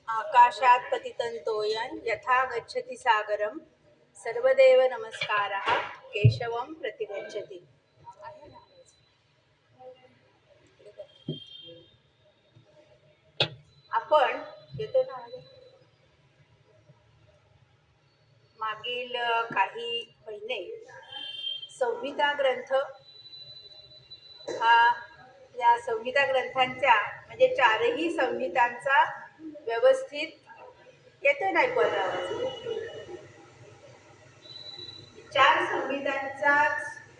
आकाशात् पतितं तोयं यथा गच्छति सागरं सर्वदेव नमस्कारः केशवं प्रतिगच्छति. आपण येतो ना मागील काही महिने संहिता ग्रंथ हा या संहिता ग्रंथांच्या म्हणजे चारही संहितांचा व्यवस्थित येतो नाही कोणता आवाज. चार संहितांचा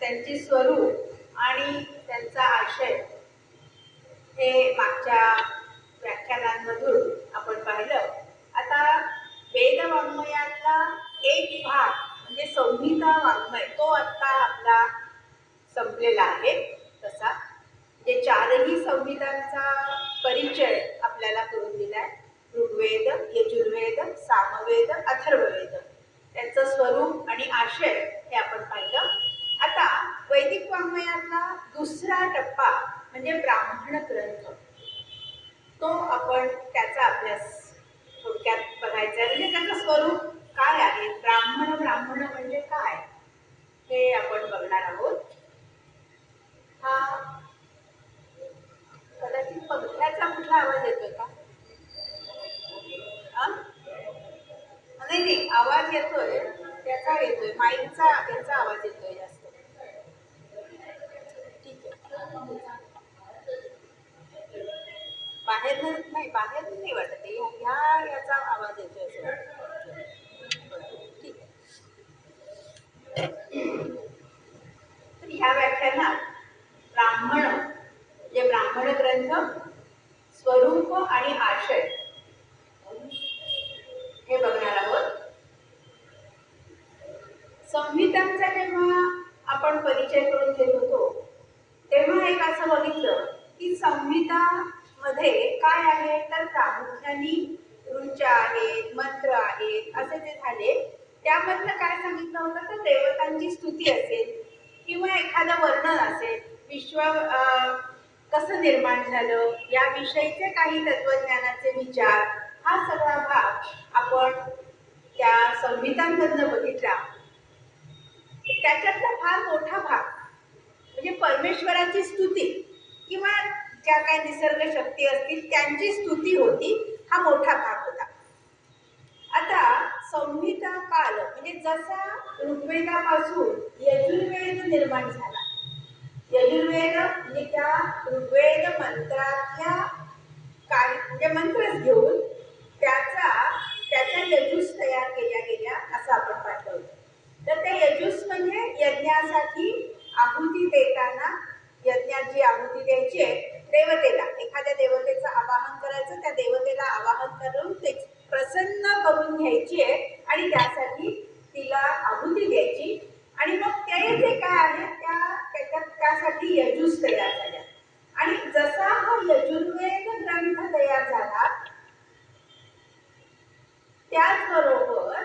त्यांची स्वरूप आणि त्यांचा आशय हे मागच्या व्याख्यानांमधून आपण पाहिलं. आता वेदवाङ्मयातला एक भाग म्हणजे संहिता वाङ्मय तो आता आपला संपलेला आहे. तसा जे चारही संहितांचा परिचय आपल्याला करून दिलाय. ऋग्वेद, यजुर्वेद, सामवेद, अथर्ववेद त्यांचं स्वरूप आणि आशय हे आपण पाहिलं. आता वैदिक वाङ्मयातला दुसरा टप्पा म्हणजे ब्राह्मण ग्रंथ तो आपण त्याचा अभ्यास थोडक्यात बघायचा आहे. म्हणजे त्याचं स्वरूप काय आहे, ब्राह्मण म्हणजे काय हे आपण बघणार आहोत. हा कदाचित पंख्याचा कुठला आवाज येतोय का? नाही आवाज येतोय त्याचा येतोय माईकचा याचा आवाज येतोय जास्त. ठीक आहे, बाहेर नाही वाटत ह्या याचा आवाज येतोय ठीक आहे. तर ह्या व्याख्यानात ब्राह्मण म्हणजे ब्राह्मण ग्रंथ स्वरूप आणि आशय हे बघणार आहोत. संहितांचा जेव्हा आपण परिचय करून घेत होतो तेव्हा एक असं बघितलं की संहिता मध्ये काय आहे तर प्रामुख्याने ऋचा आहेत, मंत्र आहेत असे जे झाले. त्यामधलं काय सांगितलं होतं तर देवतांची स्तुती असेल किंवा एखादं वर्णन असेल, विश्व कसं निर्माण झालं याविषयीचे काही तत्वज्ञानाचे विचार, हा सगळा भाग आपण त्या संहितांमधनं बघितला. त्याच्यातला फार मोठा भाग म्हणजे परमेश्वराची स्तुती किंवा ज्या काही निसर्ग शक्ती असतील त्यांची स्तुती होती, हा मोठा भाग होता. आता संहिता काल म्हणजे जसा ऋग्वेदापासून यजुर्वेद निर्माण झाला. यजुर्वेद म्हणजे त्या ऋग्वेद मंत्रातल्या काही म्हणजे मंत्रच घेऊन त्याच्या यजुस तयार केल्या गेल्या असं आपण पाहिलं. तर त्या यजुस म्हणजे यज्ञासाठी आहुती देताना यज्ञात जी आहुती द्यायची आहे देवतेला, एखाद्या देवतेचं आवाहन करायचं, त्या देवतेला आवाहन करून ते प्रसन्न करून घ्यायची आहे आणि त्यासाठी तिला आहुती द्यायची. आणि मग ते जे काय आहे त्यासाठी यजुस तयार झाल्या. आणि जसा हा यजुर्वेद ग्रंथ तयार झाला त्याचबरोबर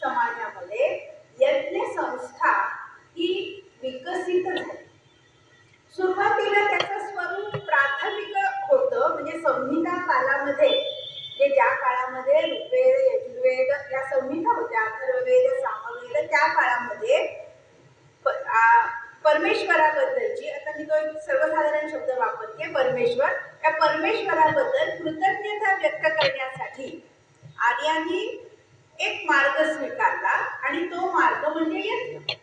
समाजामध्ये यज्ञ संस्था ही विकसित झाली. सुरुवातीला त्याचं स्वरूप प्राथमिक होतं म्हणजे संहिता कालामध्ये म्हणजे ज्या काळामध्ये ऋग्वेद, यजुर्वेद या संहिता होत्या, अथर्ववेद, सामवेद, त्या काळामध्ये परमेश्वराबद्दलची, आता मी तो एक सर्वसाधारण शब्द वापरते परमेश्वर, त्या परमेश्वराबद्दल कृतज्ञता व्यक्त करण्यासाठी आर्यांनी एक मार्ग स्वीकारला आणि तो मार्ग म्हणजे यज्ञ.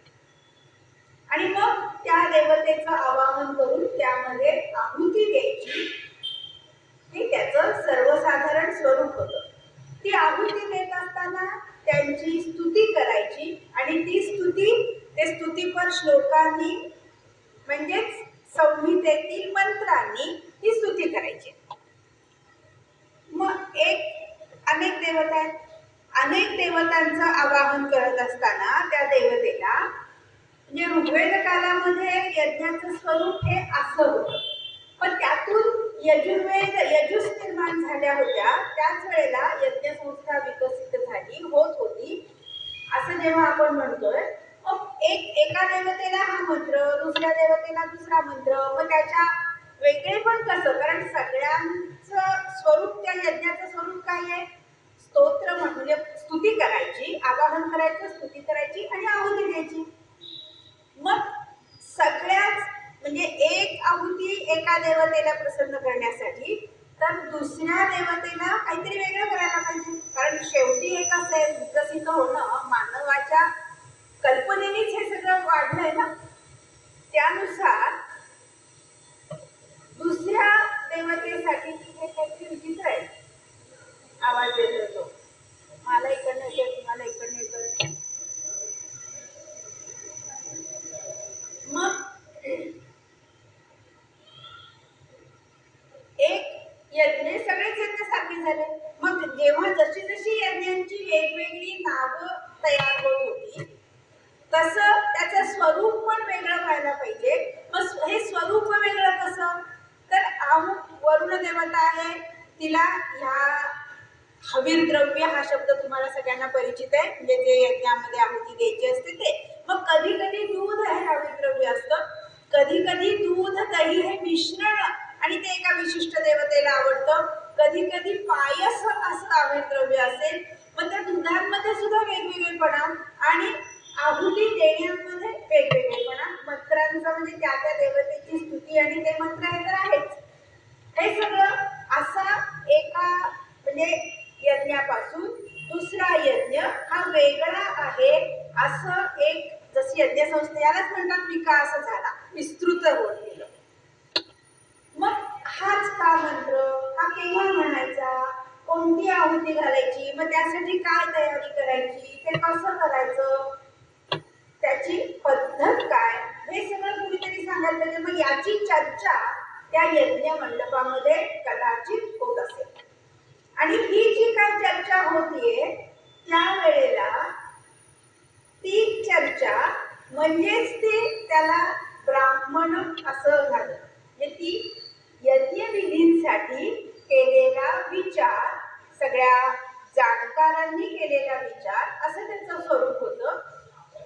आणि मग त्या देवतेचं आवाहन करून त्यामध्ये आहुती द्यायची, हे त्याचं सर्वसाधारण स्वरूप होतं. ती आहुती देत असताना त्यांची स्तुती करायची आणि ती ते स्तुतीपर श्लोकांनी म्हणजेच संहितेतील मंत्रांनी ही स्तुती करायची. मग अनेक देवता आहेत, अनेक देवतांचं आवाहन करत असताना त्या देवतेला म्हणजे ऋग्वेद कालामध्ये यज्ञाचं स्वरूप हे असं होतं. पण त्यातून यजुस निर्माण झाल्या होत्या. त्याच वेळेला यज्ञसंस्था विकसित झाली होत होती असं जेव्हा आपण म्हणतोय. मग एका देवतेला हा मंत्र, दुसऱ्या देवतेला दुसरा मंत्र, मग त्याच्या वेगळे पण कसं, कारण सगळ्यांचं स्वरूप, त्या यज्ञाचं स्वरूप काय आहे? स्तोत्र म्हणजे स्तुती करायची, आवाहन करायचं, स्तुती करायची आणि आहुती द्यायची. मग सगळ्याच म्हणजे एक आहुती एका देवतेला प्रसन्न करण्यासाठी, तर दुसऱ्या देवतेला काहीतरी वेगळं करायला पाहिजे. कारण शेवटी हे कसं आहे, विकसित होणं मानवाच्या कल्पनेनेच हे सगळं वाढलंय ना. त्यानुसार दुसऱ्या देवतेसाठी हे काहीतरी विचित्र आहे. आवाज येत होतो, मला इकडनं येतोय, तुम्हाला इकडनं येतोय. मग एक यज्ञ, सगळेच यज्ञ सारखे झाले. मग जेव्हा जशी जशी यज्ञांची वेगवेगळी नावं तयार होत होती, तसं त्याचं स्वरूप पण वेगळं व्हायला पाहिजे. मग हे स्वरूप वेगळं कसं? तर अमुक वरुण देवता आहे, तिला ह्या हवीर द्रव्य हा शब्द तुम्हाला सगळ्यांना परिचित आहे, म्हणजे जे यज्ञामध्ये आहुती द्यायची असते ते. मग कधी कधी दूध हे हवीर द्रव्य असतं, कधी कधी दूध दही हे मिश्रण आणि ते एका विशिष्ट देवतेला आवडतं, कधी कधी पायस असं हवीर द्रव्य असेल. मग त्या दुधांमध्ये सुद्धा वेगवेगळेपणा आणि आहुती देण्यामध्ये वेगवेगळेपणा, मंत्रांचं म्हणजे त्या त्या देवतेची स्तुती आणि ते मंत्र हे तर आहेच. हे सगळं असा एका म्हणजे यज्ञापासून दुसरा यज्ञ हा वेगळा आहे असं एक, जशी यज्ञ संस्था यालाच म्हणतात विकास झाला, विस्तृत होत गेलं. मग हाच का मंत्र, हा केव्हा म्हणायचा, कोणती आहुती घालायची, मग त्यासाठी काय तयारी करायची, ते कसं करायचं, त्याची पद्धत काय, हे सगळं कुणीतरी सांगायला पाहिजे. मग याची चर्चा त्या यज्ञ मंडपामध्ये कदाचित होत असेल. आणि ही जी काय चर्चा होतीये त्यावेळेला ती चर्चा म्हणजेच ते त्याला ब्राह्मण असं झालं. म्हणजे ती यज्ञविधींसाठी केलेला विचार, सगळ्या जाणकारांनी केलेला विचार असं त्याचं स्वरूप होतं.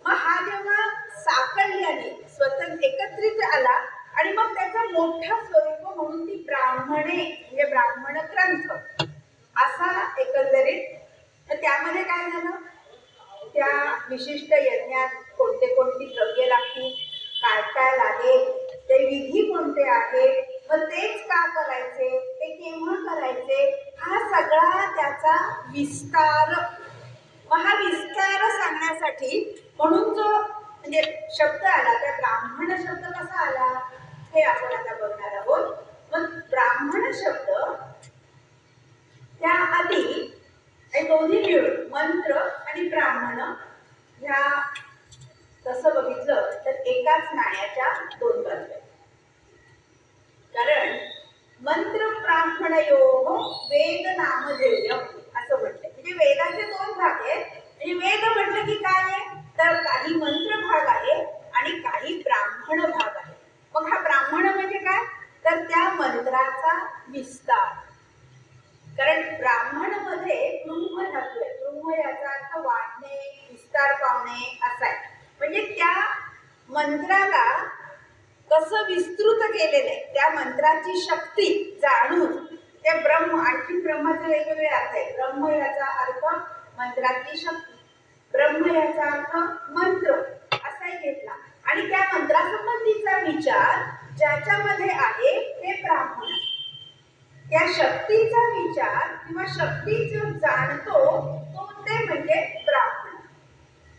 मग हा जेव्हा साकल्याने स्वतंत्र एकत्रित आला आणि मग त्याचा मोठा स्वरूप म्हणून ती ब्राह्मणे म्हणजे ब्राह्मण ग्रंथ असा एकंदरीत. तर त्यामध्ये काय झालं, त्या विशिष्ट यज्ञात कोणते कोणती द्रव्य लागतील, काय काय लागेल, ते विधी कोणते आहेत, मग तेच का करायचे, ते केव्हा करायचे, हा सगळा त्याचा विस्तार. मग हा विस्तार सांगण्यासाठी म्हणून जो म्हणजे शब्द आला, त्या ब्राह्मण शब्द कसा आला हे आपण आता बघणार आहोत. मग ब्राह्मण शब्द त्या आधी हे दोन्ही मिळून मंत्र आणि ब्राह्मण ह्या तसं बघितलं तर एकाच नाण्याच्या दोन बाजू आहेत. कारण मंत्र ब्राह्मणयोः वेद नामधेय असं म्हटलंय. म्हणजे वेदाचे दोन भाग आहेत. म्हणजे वेद म्हटलं की काय आहे, तर काही मंत्र भाग आहे आणि काही ब्राह्मण भाग आहे. मग हा ब्राह्मण म्हणजे काय, तर त्या मंत्राचा विस्तार. कारण ब्राह्मण मध्ये ब्रह्म धातू आहे. ब्रह्म याचा अर्थ वाढणे, विस्तार पावणे असा आहे. म्हणजे त्या मंत्राला कसं विस्तृत केलेलं आहे, त्या मंत्राची शक्ती जाणून ते ब्रह्म. आणखी ब्रह्माचे वेगवेगळे अर्थ आहे. ब्रह्म याचा अर्थ मंत्राची शक्ती, ब्रह्म याचा अर्थ मंत्र असाही घेतला. आणि त्या मंत्रासंबंधीचा विचार ज्याच्यामध्ये आहे ते ब्राह्मण. त्या शक्तीचा विचार किंवा शक्ती जो जाणतो तो ते म्हणजे ब्राह्मण.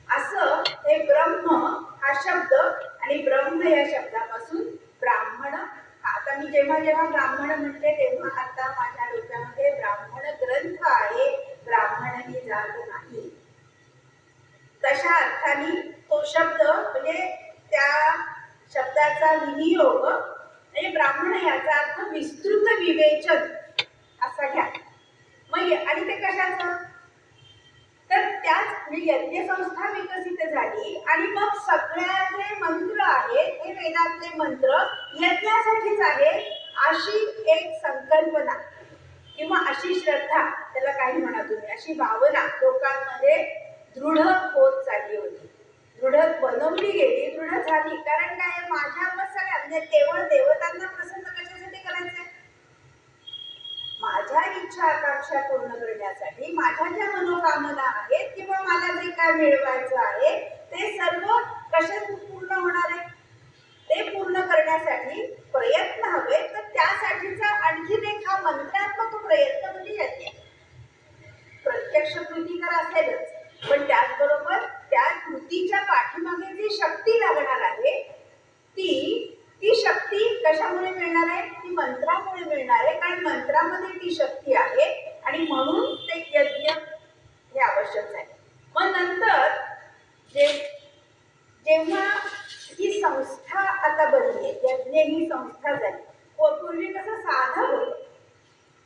असं हे ब्रह्म हा शब्द आणि ब्रह्म या शब्दापासून ब्राह्मण. आता मी जेव्हा जेव्हा ब्राह्मण म्हणते तेव्हा आता माझ्या डोक्यामध्ये ब्राह्मण ग्रंथ आहे, ब्राह्मण ही जात नाही. तशा अर्थाने तो शब्द म्हणजे त्या शब्दाचा विनियोग म्हणजे ब्राह्मण याचा अर्थ विस्तृत विवेचन असा घ्या. मग आणि ते कशाचं, तर त्याच म्हणजे यज्ञसंस्था विकसित झाली आणि मग सगळ्या जे मंत्र आहेत हे वेदातले मंत्र यज्ञासाठीच आहे अशी एक संकल्पना किंवा अशी श्रद्धा, त्याला काही म्हणा तुम्ही, अशी भावना लोकांमध्ये दृढ होत चालली होती. दृढ बनवली गेली, दृढ झाली. कारण काय, माझ्या सगळ्या म्हणजे केवळ देवतांना प्रसन्न कशासाठी करायचंय, माझ्या इच्छा आकांक्षा पूर्ण करण्यासाठी, माझ्या ज्या मनोकामना आहेत किंवा मला जे काय मिळवायचं आहे ते सर्व कशात पूर्ण होणार आहे, ते पूर्ण करण्यासाठी प्रयत्न हवे. तर त्यासाठीचा आणखीन एक हा मंत्रात्मक प्रयत्न म्हणजे यज्ञ. प्रत्यक्ष कृती तर असेलच, पण त्याचबरोबर त्या कृतीच्या पाठीमागे जी शक्ती लागणार आहे ती शक्ती कशामुळे मिळणार आहे? ती मंत्रामुळे मिळणार आहे, कारण मंत्रामध्ये ती शक्ती आहे आणि म्हणून ते यज्ञ हे आवश्यक आहे. मग नंतर जेव्हा ही संस्था आता बनली, यज्ञ ही संस्था झाली. पूर्वी कसं साधं होतं,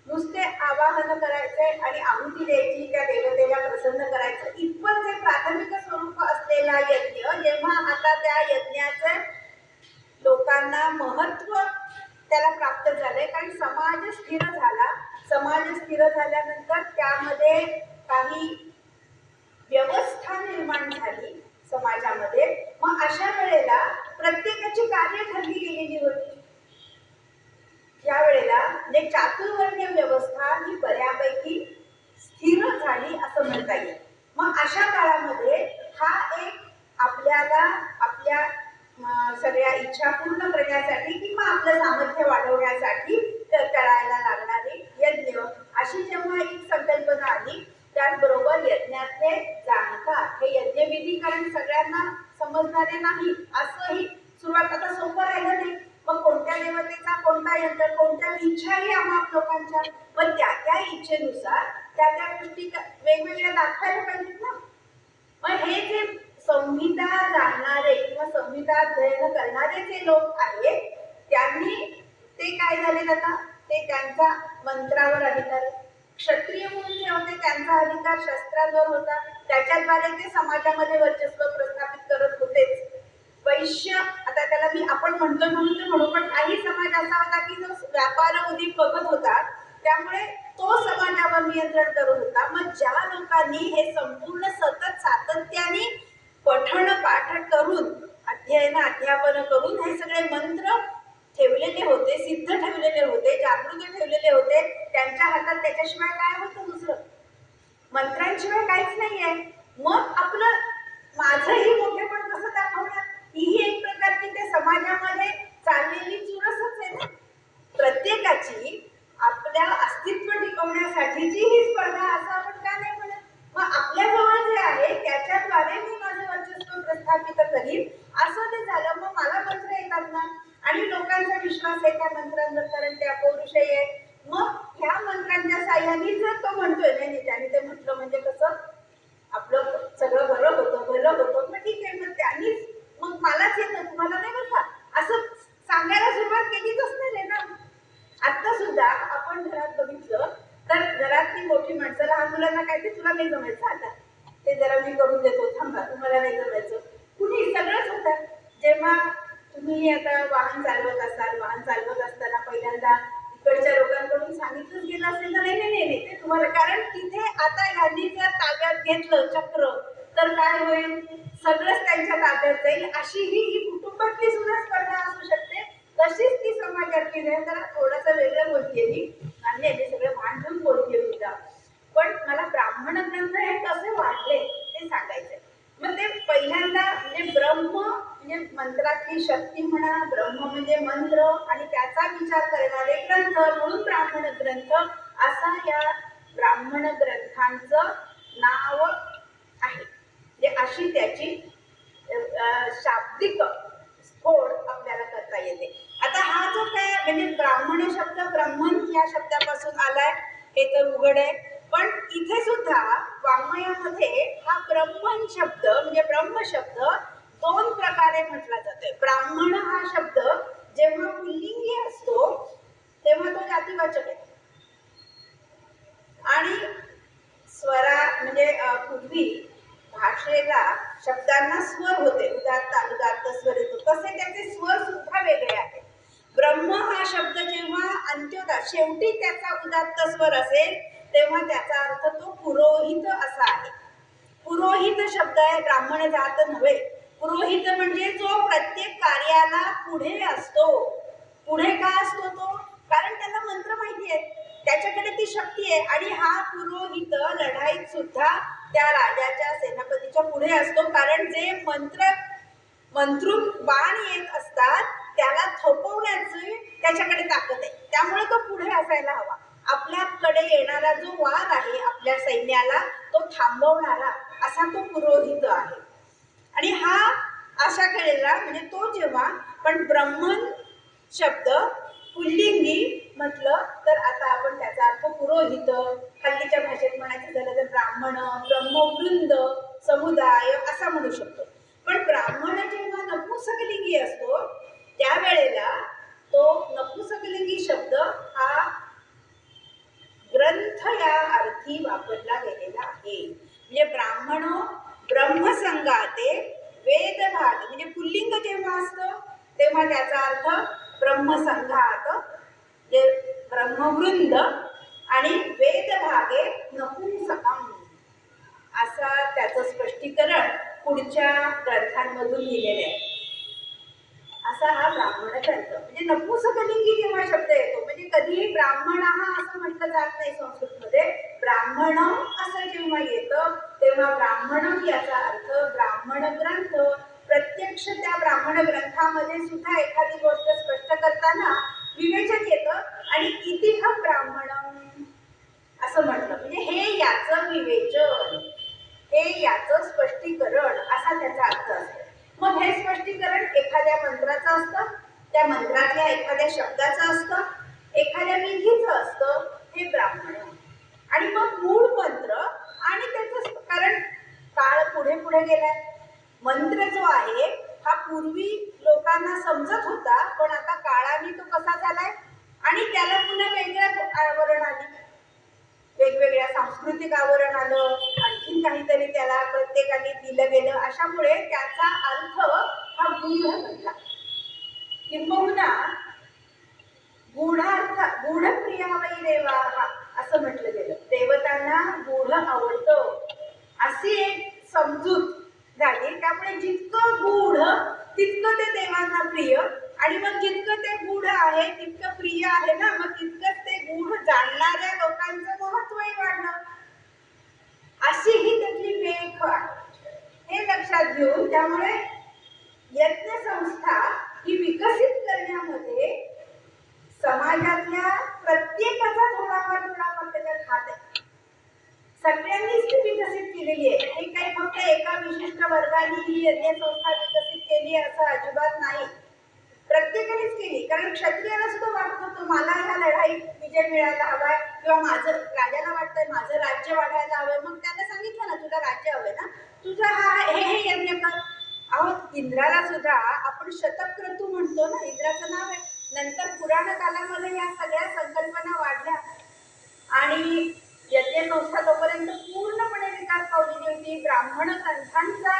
नुसते आवाहन करायचे आणि आहुती द्यायची, त्या देवतेला प्रसन्न करायचं, इतकं जे प्राथमिक स्वरूप असलेला यज्ञ, जेव्हा आता त्या यज्ञाचं लोकांना महत्व त्याला प्राप्त झालंय, कारण समाज स्थिर झाला. समाज स्थिर झाल्यानंतर त्यामध्ये काही व्यवस्था निर्माण झाली समाजामध्ये. मग अशा वेळेला प्रत्येकाची कार्य ठरली गेलेली होती. या वेळेला म्हणजे चातुर्वर्ण्य व्यवस्था ही बऱ्यापैकी स्थिर झाली असं म्हणता येईल. मग अशा काळामध्ये हा एक आपल्याला आपल्या सगळ्या इच्छा पूर्ण करण्यासाठी किंवा आपलं सामर्थ्य वाढवण्यासाठी करायला लागणारी यज्ञ अशी जेव्हा एक संकल्पना आली, त्याचबरोबर यज्ञातले जाणकार हे यज्ञविधी कारण सगळ्यांना समजणारे नाही असंही सुरुवात आता सोपं राहिलं नाही. मग कोणत्या देवतेचा कोणता यंत्र, कोणत्या इच्छाही आम्हाला लोकांच्या, पण त्या त्या इच्छेनुसार त्या त्या गोष्टी वेगवेगळ्या दाखवायला पाहिजेत ना. मग हे जे संहिता जाणणारे किंवा संहिता अध्ययन करणारे जे लोक आहेत त्यांनी ते काय झाले, आता ते त्यांचा मंत्रावर अधिकार, क्षत्रिय म्हणून जे होते त्यांचा अधिकार शस्त्रांवर होता, त्याच्याद्वारे ते समाजामध्ये वर्चस्व प्रस्थापित करत होतेच. वैश्य, आता त्याला मी आपण म्हणतो म्हणून ते म्हणू, पण काही समाज असा होता की जो व्यापार उदीप बघत होता, त्यामुळे तो समाजावर नियंत्रण करत होता. मग ज्या लोकांनी हे संपूर्ण सतत सातत्याने पठण पाठ करून अध्यापन करून हे सगळे मंत्र ठेवलेले होते, सिद्ध ठेवलेले होते, जागृत ठेवलेले होते, त्यांच्या हातात त्याच्याशिवाय काय होतं, दुसरं मंत्रांशिवाय काहीच नाहीये. मग आपलं माझंही मोठेपण कसं दाखवणार, ही एक प्रकारची त्या समाजामध्ये चाललेली चुरसच आहे ना. प्रत्येकाची आपल्या अस्तित्व टिकवण्यासाठीची ही स्पर्धा असं आपण का नाही म्हणत. मग आपल्या जवळ जे आहे त्याच्याद्वारे मी माझं वर्चस्व प्रस्थापित करीन असं ते झालं. मग मला मंत्र येतात ना आणि लोकांचा विश्वास आहे त्या मंत्रांवर, कारण ते अपौरुषेय आहे. मग ह्या मंत्रांच्या साह्याने जर तो म्हणतोय नाही, त्याने ते म्हटलं म्हणजे कसं आपलं सगळं भलं होतं, मग ठीक आहे, मग त्यांनीच मग मलाच येतं तुम्हाला नाही बरं का, असं सांगायला सुरुवात केलीच असणार आहे ना. आता सुद्धा आपण घरात बघितलं तर घरातली मोठी माणसं लहान मुलांना काय ते तुला नाही जमायचं, आता ते जरा मी करून देतो, थांबा तुम्हाला नाही जमायचं, कुणी सगळंच होतं. जेव्हा तुम्ही आता वाहन चालवत असताना पहिल्यांदा इकडच्या लोकांकडून सांगितलंच गेलं असेल तर नाही ते तुम्हाला, कारण तिथे आता यांनी जर ताब्यात घेतलं चक्र तर काय होईल, सगळंच त्यांच्या ताब्यात जाईल. अशी ही कुटुंबातली सुद्धा स्पर्धा असू शकते, तशीच ती समाजातली आहे. जरा थोडंसं वेगळं बोलते मी आणि हे सगळं भांडून बोलते सुद्धा, पण मला ब्राह्मण ग्रंथ हे कसे वाढले ते सांगायचंय. मग ते पहिल्यांदा म्हणजे ब्रह्म म्हणजे मंत्रातली शक्ती म्हणा, ब्रह्म म्हणजे मंत्र आणि त्याचा विचार करणारे ग्रंथ म्हणून ब्राह्मण ग्रंथ असा या ब्राह्मण ग्रंथांचं नाव आहे. म्हणजे अशी त्याची शाब्दिक स्फोड आपल्याला करता येते. आता हा जो काय म्हणजे ब्राह्मण शब्द ब्रह्मन या शब्दापासून आलाय हे तर उघड आहे, पण इथे सुद्धा वाङ्मयामध्ये हा ब्रह्मन शब्द म्हणजे ब्रह्म शब्द दोन प्रकारे म्हटला जातोय. ब्राह्मण हा शब्द जेव्हा पुल्लिंगी असतो तेव्हा तो जातीवाचक आहे आणि स्वरा म्हणजे पूर्वी भाषेला शब्दांना स्वर होते, उदात्त अनुदात्त स्वर येतो, तसे त्याचे स्वर सुद्धा वेगळे आहेत. ब्रह्म हा शब्द जेव्हा अंत्योदा शेवटी त्याचा उदात्त स्वर असेल तेव्हा त्याचा अर्थ तो पुरोहित असा आहे. पुरोहित शब्द आहे, ब्राह्मण जात नव्हे. पुरोहित म्हणजे जो प्रत्येक कार्याला पुढे असतो. पुढे का असतो तो, कारण त्याला मंत्र माहिती आहे, त्याच्याकडे ती शक्ती आहे. आणि हा पुरोहित लढाईत सुद्धा त्या राजाच्या सेनापतीच्या पुढे असतो, कारण जे मंत्रून बाण येत असतात त्याला थोपवण्याची त्याच्याकडे ताकद आहे. त्यामुळे तो पुढे असायला हवा. आपल्याकडे येणारा जो वाद आहे आपल्या सैन्याला तो थांबवणारा असा तो पुरोहित आहे. आणि हा अशा केलेला म्हणजे तो जेव्हा पण ब्राह्मण शब्द पुल्लिंगी म्हटलं तर आता आपण त्याचा अर्थ पुरोहित, हल्लीच्या भाषेत म्हणायचं झालं तर ब्राह्मण, ब्रह्मवृंद, समुदाय असा म्हणू शकतो. पण ब्राह्मण जेव्हा नपुंसकलिंगी असतो त्यावेळेला तो नपुंसकलिंगी शब्द हा ग्रंथ या अर्थी वापरला गेलेला आहे. म्हणजे ब्राह्मण ब्रह्मसंगाते वेदभाग, म्हणजे पुल्लिंग जेव्हा असतं तेव्हा त्याचा अर्थ ब्रह्मसंघात जे ब्रह्मवृंद आणि वेदभागे नपुंसकम असा त्याचं स्पष्टीकरण पुढच्या ग्रंथांमधून लिहिलेले आहे. असा हा ब्राह्मण ग्रंथ. म्हणजे नपुंसकलिंगी जेव्हा शब्द येतो म्हणजे कधीही ब्राह्मण हा असं म्हटलं जात नाही संस्कृतमध्ये. ब्राह्मणम असं जेव्हा येतं तेव्हा ब्राह्मणम याचा अर्थ ब्राह्मण ग्रंथ. प्रत्यक्ष त्या ब्राह्मण ग्रंथामध्ये सुद्धा एखादी गोष्ट स्पष्ट करताना विवेचन येतं आणि इतिह ब्राह्मणम असं म्हटलं म्हणजे हे याचं विवेचन, हे याचं स्पष्टीकरण असा त्याचा अर्थ असतो. मग हे स्पष्टीकरण एखाद्या मंत्राचं असतं, त्या मंत्रातल्या एखाद्या शब्दाचं असतं, एखाद्या विधीचं असतं, हे ब्राह्मण. आणि मग मूळ मंत्र आणि त्याचं कारण काळ पुढे पुढे गेलाय. मंत्र जो आहे हा पूर्वी लोकांना समजत होता पण आता काळाने तो कसा झालाय आणि त्याला पुन्हा वेगळं आवरण आली, वेगवेगळ्या सांस्कृतिक आवरण आलं, आणखीन काहीतरी त्याला प्रत्येकाने दिलं गेलं. अशामुळे त्याचा अर्थ हा गूढ बनला. किंबहुना गूढार्थ गूढ प्रिया वै देवा असं म्हटलं गेलं. देवतांना गूढ आवडतं अशी एक समजूत झाली. त्यामुळे जितकं गूढ तितकं ते देवांना प्रिय आणि मग जितकं ते गूढ आहे तितकं प्रिय आहे ना, मग तितकंच ते गूढ जाणणाऱ्या लोकांचं महत्त्वही वाढलं. अशी ही त्यातली मेख आहे. हे लक्षात घेऊन त्यामुळे यज्ञ संस्था ही विकसित करण्यामध्ये समाजातल्या प्रत्येकाचा थोडाफार त्याच्यात हात आहे. सगळ्यांनीच ती विकसित केलेली आहे. हे काही फक्त एका विशिष्ट वर्गाने ही यज्ञ संस्था विकसित केली असं अजिबात नाही, प्रत्येकानेच केली. कारण क्षत्रियाला सुद्धा वाटत होतं मला ह्या लढाईत विजय मिळायला हवाय किंवा माझं राजाला वाटतंय माझं राज्य वाढायला हवंय. मग त्याने सांगितलं ना तुला राज्य हवंय ना, तुझं हे यज्ञ कर. अहो इंद्राला सुद्धा आपण शतक्रतू म्हणतो ना, इंद्राचं नाव आहे. नंतर पुराण कालामध्ये या सगळ्या संकल्पना वाढल्या आणि यज्ञ संस्था तोपर्यंत पूर्णपणे विकास पावलेली होती. ब्राह्मण ग्रंथांचा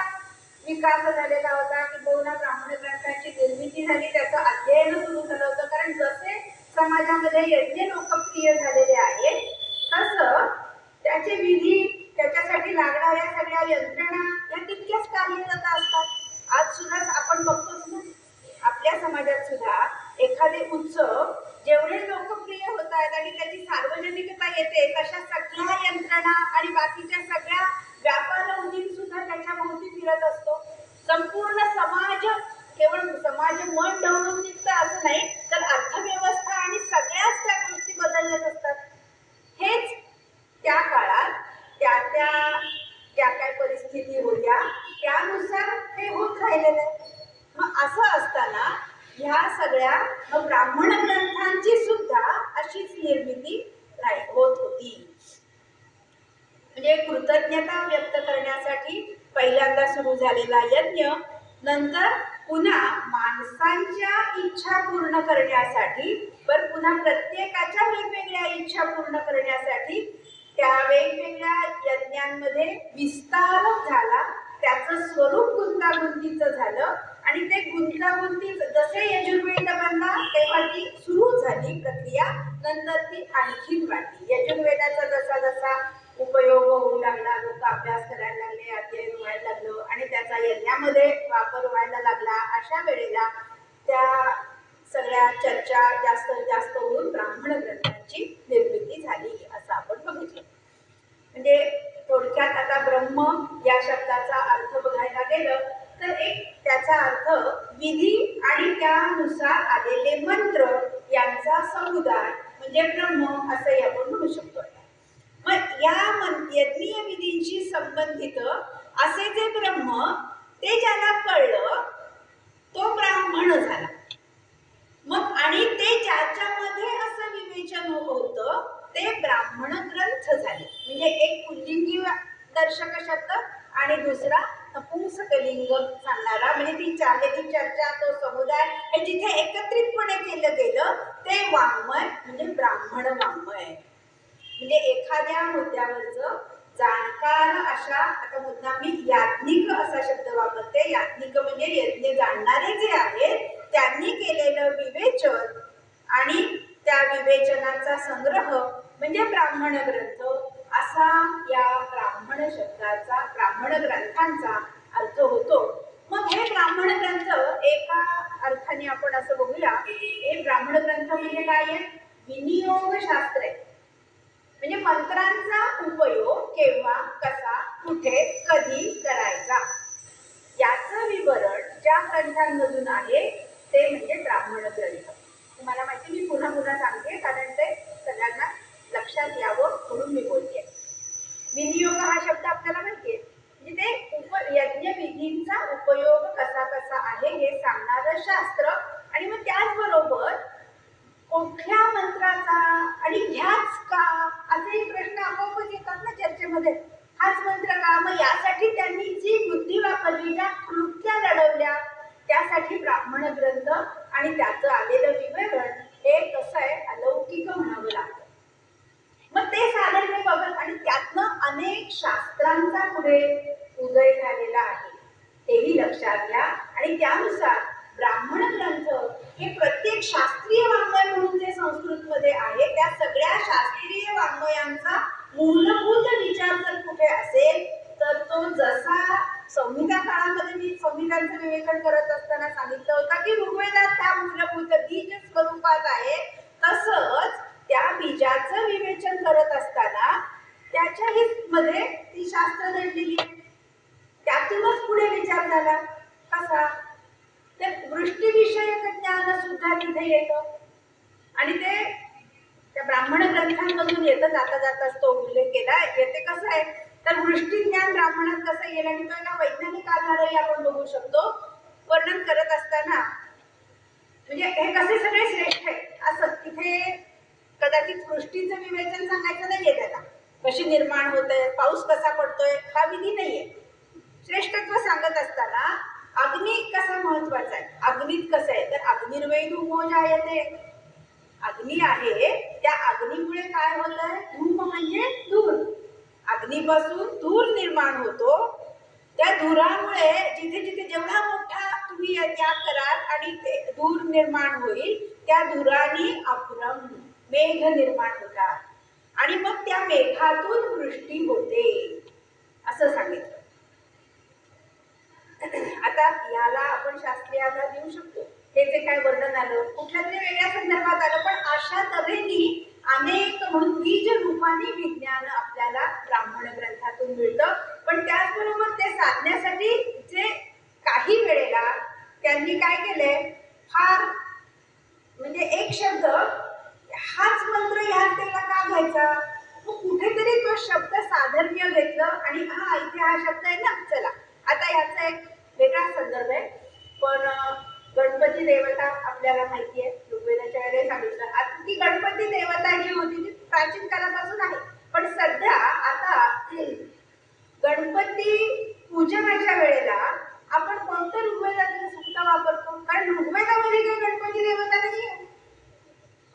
विकास झालेला होता, किंबहुना ब्राह्मण ग्रंथांची निर्मिती झाली, त्याचं अध्ययन सुरू झालं होतं. कारण जसे समाजामध्ये यज्ञ लोकप्रिय झालेले आहेत तसं त्याचे विधी, त्याच्यासाठी लागणाऱ्या सगळ्या यंत्रणा या तितक्याच कार्यरत असतात. आज सुद्धा आपण बघतोच ना आपल्या समाजात सुद्धा एखादे उत्सव जेवढे लोकप्रिय होत आहेत आणि त्याची सार्वजनिकता येते तशा सगळ्या यंत्रणा आणि बाकीच्या सगळ्या व्यापार उद्योग सुद्धा त्याच्या भोवती फिरत असतो. संपूर्ण समाज, केवळ समाज मन ढवळून निघतं असं नाही तर अर्थव्यवस्था आणि सगळ्याच त्या गोष्टी बदलत असतात. हेच त्या काळात ज्या काय परिस्थिती होत्या त्यानुसार हे होत राहिलेलं आहे. मग असं असताना ह्या सगळ्या ब्राह्मण ग्रंथांची सुद्धा अशीच निर्मिती होत होती. म्हणजे कृतज्ञता व्यक्त करण्यासाठी पहिल्यांदा सुरू झालेला यज्ञ, नंतर पुन्हा माणसांच्या इच्छा पूर्ण करण्यासाठी, पण पुन्हा प्रत्येकाच्या वेगवेगळ्या इच्छा पूर्ण करण्यासाठी त्या वेगवेगळ्या यज्ञांमध्ये विस्तार झाला. त्याचं स्वरूप गुंतागुंतीचं झालं आणि ते गुंतागुंती जसे यजुर्वेद बनला तेव्हा ती सुरू झाली प्रक्रिया, नंतर ती आणखीन वाढली. यजुर्वेदाचा जसा जसा उपयोग होऊ लागला, लोक अभ्यास करायला लागले, अध्ययन व्हायला लागलं आणि त्याचा यज्ञामध्ये वापर व्हायला लागला, अशा वेळेला त्या सगळ्या चर्चा जास्त होऊन ब्राह्मण ग्रंथांची निर्मिती झाली असं आपण बघितलं. म्हणजे थोडक्यात आता ब्रह्म या शब्दाचा अर्थ बघायला गेलं तर एक त्याचा अर्थ विधी आणि त्यानुसार आलेले मंत्र यांचा समुदाय म्हणजे ब्रह्म असंही आपण म्हणू शकतो. मग या यज्ञीय विधींशी संबंधित असे जे ब्रह्म ते ज्याला कळलं तो ब्राह्मण झाला. मग आणि ते ज्याच्यामध्ये असं विवेचन होतं ते ब्राह्मण ग्रंथ झाले. म्हणजे एक पुल्लिंगी दर्शक शब्द आणि दुसरा नपुंसकलिंग सांगणारा, म्हणजे ती चालेली चर्चा तो समुदाय हे जिथे एकत्रितपणे केलं गेलं ते वाङ्मय म्हणजे ब्राह्मण वाङ्मय. म्हणजे एखाद्या मुद्द्यावरचं जाणकार अशा, आता मुद्दा मी याज्ञिक असा शब्द वापरते. याज्ञिक म्हणजे यज्ञ जाणणारे जे आहेत त्यांनी केलेलं विवेचन आणि त्या विवेचनाचा संग्रह म्हणजे ब्राह्मण ग्रंथ असा या ब्राह्मण शब्दाचा, ब्राह्मण ग्रंथांचा अर्थ होतो. मग हे ब्राह्मण ग्रंथ एका अर्थाने आपण असं बघूया, हे ब्राह्मण ग्रंथ म्हणजे काय आहे? विनियोग शास्त्र आहे. म्हणजे मंत्रांचा उपयोग केव्हा, कसा, कुठे, कधी करायचा याचं विवरण ज्या ग्रंथांमधून आहे ते म्हणजे ब्राह्मण ग्रंथ. तुम्हाला माहिती, मी पुन्हा सांगते कारण ते सगळ्यांना लक्षात यावं म्हणून मी बोलते. विनियोग हा शब्द आपल्याला माहिती आहे, म्हणजे ते यज्ञ विधींचा उपयोग कसा आहे हे सांगणारं शास्त्र. आणि मग त्याचबरोबर कुठल्या मंत्राचा आणि ह्याच का असे प्रश्न आपोआपच येतात ना चर्चेमध्ये. हाच मंत्र का? मग यासाठी त्यांनी जी बुद्धी वापरली, ज्या कृत्या लढवल्या त्यासाठी ब्राह्मण ग्रंथ आणि त्याचं आलेलं विवरण हे कसं आहे, अलौकिक म्हणावं लागतं. मग ते साधर्म्य बघत आणि त्यातनं अनेक शास्त्रांचा पुढे उदय झालेला आहे हेही लक्षात घ्या. आणि त्यानुसार ब्राह्मण ग्रंथ हे प्रत्येक शास्त्रीय वाङ्मय म्हणून जे संस्कृतमध्ये आहे त्या सगळ्या शास्त्रीय वाङ्मयांचा मूलभूत विचार जर कुठे असेल तर तो जसा संहिता काळामध्ये मी संहितांचं विवेचन करत असताना सांगितलं होतं की ऋग्वेदात त्या मूलभूत बीज स्वरूपात आहे, तसंच त्या बीजाचं विवेचन करत असताना त्याच्याही मध्ये ती शास्त्र दडलेली आहे. त्यातूनच पुढे विचार झाला कसा, तर वृष्टीविषयक ज्ञान सुद्धा तिथे येतं आणि ते त्या ब्राह्मण ग्रंथांमधून येतं. जाताच तो उल्लेख केला येते. कसं आहे तर वृष्टी ज्ञान ब्राह्मणात कसं येईल आणि तो एका वैज्ञानिक आधारही आपण बघू शकतो. वर्णन करत असताना म्हणजे हे कसे सगळे श्रेष्ठ आहे असं तिथे कदाचित वृष्टीचं विवेचन सांगायचं नाहीये, त्याला कशी निर्माण होतंय, पाऊस कसा पडतोय हा विधी नाहीये. श्रेष्ठत्व सांगत असताना अग्नी कसा महत्वाचा आहे, अग्नीत कसं आहे तर अग्निर्वै धूमो जायते. अग्नी आहे त्या अग्नीमुळे काय होतंय, धूम म्हणजे धूर, अग्नीपासून धूर निर्माण होतो. त्या धुरामुळे जिथे जिथे जेवढा मोठा तुम्ही त्याग कराल आणि ते धूर निर्माण होईल त्या धुराने अपुरम मेघ निर्माण होतात आणि मग त्या मेघातून वृष्टी होते असं सांगितलं. आता याला आपण शास्त्रीय आधार देऊ शकतो. हे जे काय वर्णन आलं कुठल्या तरी वेगळ्या संदर्भात आलं, पण अशा तऱ्हेने अनेक म्हणून बीज रूपाने विज्ञान आपल्याला ब्राह्मण ग्रंथातून मिळतं. पण त्याचबरोबर ते साधण्यासाठी जे काही वेळेला त्यांनी काय केलंय, फार म्हणजे एक शब्द हाच मंत्र ह्याच देवा का घ्यायचा, मग कुठेतरी तो शब्द साधर्म्य घेतलं आणि हा इथे हा शब्द आहे ना, चला आता याचा एक वेगळा संदर्भ आहे. पण गणपती देवता आपल्याला माहिती आहे, ऋग्वेदाच्या वेळेला सांगितलं. आता ती गणपती देवता जी होती ती प्राचीन काळापासून आहे, पण सध्या आता गणपती पूजनाच्या वेळेला आपण कोणतं ऋग्वेदाचं सूक्त वापरतो, कारण ऋग्वेदामध्ये काही गणपती देवता नाही आहे.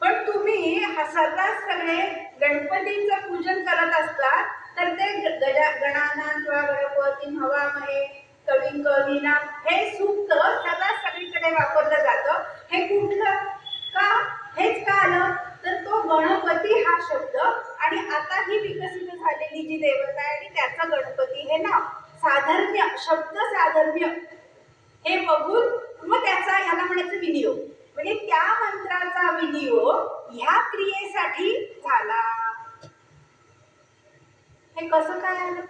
पण तुम्ही सर्रास सगळे गणपतींचं पूजन करत असता तर ते गणानां किंवा गणपती हवामहे कविं कवीना हे सूक्त सर्रास सगळीकडे वापरलं जातं. हे कुठलं का, हेच का आलं तर तो गणपती हा शब्द आणि आता ही विकसित झालेली जी देवता आहे आणि त्याचं गणपती हे नाव साधर्म्य, शब्द साधर्म्य हे बघून मग त्याचा ह्याला म्हणायचं विनियोग. म्हणजे त्या मंत्राचा विनियोग ह्या क्रियेसाठी झाला. हे कसं काय आलं?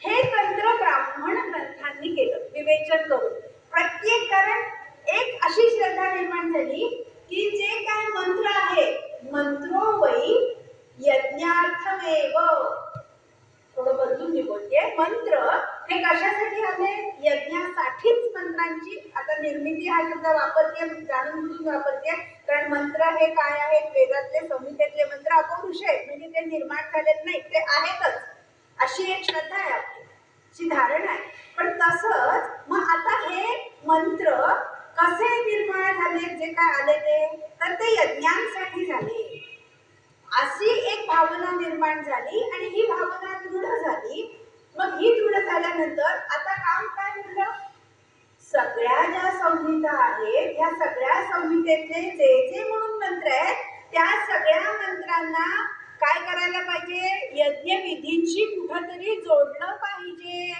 हे तंत्र ब्राह्मण ग्रंथांनी केलं विवेचन करून. प्रत्येक कारण एक अशी श्रद्धा निर्माण झाली की जे काय मंत्र आहे, मंत्रो वै यज्ञार्थमेव. थोडं बदलून मी बोलते. मंत्र हे कशासाठी आले? यज्ञासाठीच मंत्रांची आता निर्मिती हा शब्द वापरते, जाणून बुजून वापरते. कारण मंत्र हे काय आहेत? वेदातले संहितेतले मंत्र अपौरुष आहेत, म्हणजे ते निर्माण झालेत नाही, ते आहेतच, अशी एक श्रद्धा आहे आपली, अशी धारणा आहे. पण तसंच मग आता हे मंत्र कसे निर्माण झाले, जे काय आले ते, तर ते यज्ञांसाठी झाले, अशी एक भावना निर्माण झाली. आणि ही भावना दृढ झाली. मग ही दृढ झाल्यानंतर आता काम काय झालं? सगळ्या ज्या संहिता आहेत, ह्या सगळ्या संहितेतले जे जे म्हणून मंत्र आहेत, त्या सगळ्या मंत्रांना काय करायला पाहिजे? यज्ञविधींशी कुठंतरी जोडलं पाहिजे.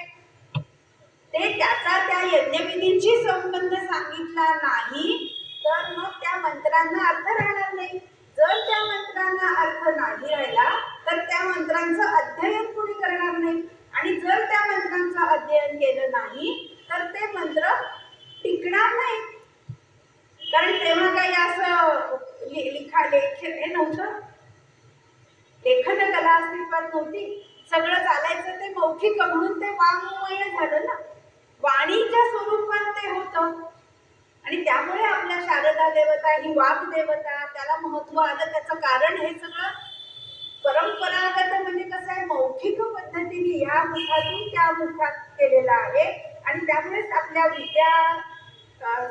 ते त्याचा त्या यज्ञविधींशी संबंध सांगितला नाही तर मग त्या मंत्रांना अर्थ राहणार नाही. जर त्या मंत्रांना अर्थ नाही राहिला तर त्या मंत्रांचं अध्ययन कोणी करणार नाही. आणि जर त्या मंत्रांचं अध्ययन केलं नाही तर ते मंत्र टिकणार नाही. कारण तेव्हा काही असं लेख हे नव्हतं, लेखन कला अस्तित्वात नव्हती. सगळं चालायचं ते मौखिक, म्हणून ते वाङ्मय झालं ना, वाणीच्या स्वरूपात ते होतं. आणि त्यामुळे आपल्या शारदा देवता ही वाक देवता, त्याला महत्व आलं. त्याचं कारण हे सगळं परंपरागत, म्हणजे कसं आहे, मौखिक पद्धतीने या मुखातून त्या मुखात केलेलं आहे. आणि त्यामुळेच आपल्या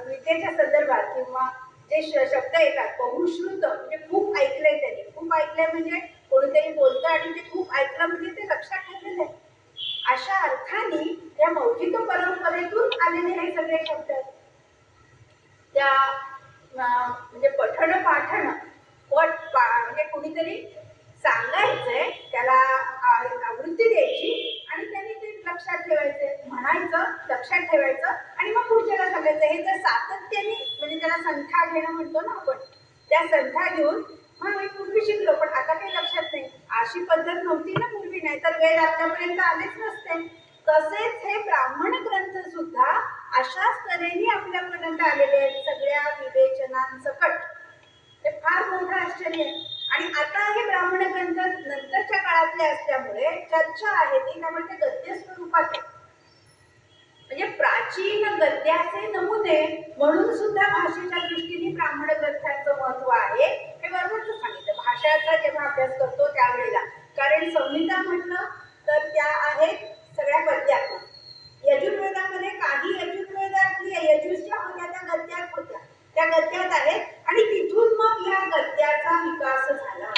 विद्येच्या संदर्भात किंवा जे शब्द येतात बहुश्रुत, म्हणजे खूप ऐकलंय त्यांनी, खूप ऐकलंय म्हणजे कोणीतरी बोलतं आणि ते खूप ऐकलं म्हणजे ते लक्षात ठेवलेलं आहे, अशा अर्थाने या मौखिक परंपरेतून आलेले हे सगळे शब्द आहेत. त्या म्हणजे पठण पाठण म्हणजे कुणीतरी सांगायचंय, त्याला आवृत्ती द्यायची आणि त्यांनी ते लक्षात ठेवायचंय, म्हणायचं, लक्षात ठेवायचं आणि मग पुढच्याला सांगायचं. हे जर सातत्याने, म्हणजे त्याला संख्या घेणं म्हणतो ना आपण, त्या संख्या घेऊन मी पूर्वी शिकलो पण आता काही लक्षात नाही, अशी पद्धत नव्हती ना पूर्वी, नाही तर वेळ आपल्यापर्यंत आलेच नसते. तसेच हे ब्राह्मण ग्रंथ सुद्धा अशाच तऱ्हेने आपल्यापर्यंत आलेले आहेत, सगळ्या विवेचनांसकट. ते फार मोठं आश्चर्य आहे. आणि आता हे ब्राह्मण ग्रंथ नंतरच्या काळातले असल्यामुळे चर्चा आहे ती, त्यामुळे ते गद्य स्वरूपात आहे. म्हणजे प्राचीन गद्याचे नमुने म्हणून सुद्धा भाषेच्या दृष्टीने ब्राह्मण ग्रंथांचं महत्व आहे. हे बरोबरच सांगितलं भाषाचा जेव्हा अभ्यास करतो त्यावेळेला. कारण संहिता म्हटलं तर त्या आहेत सगळ्या पद्यात्मक. यजुर्वेदामध्ये काही यजुर्वेदातली यजुच्या होत्या त्या गद्यात होत्या, त्या गद्यात आहेत. आणि तिथून मग या गद्याचा विकास झाला.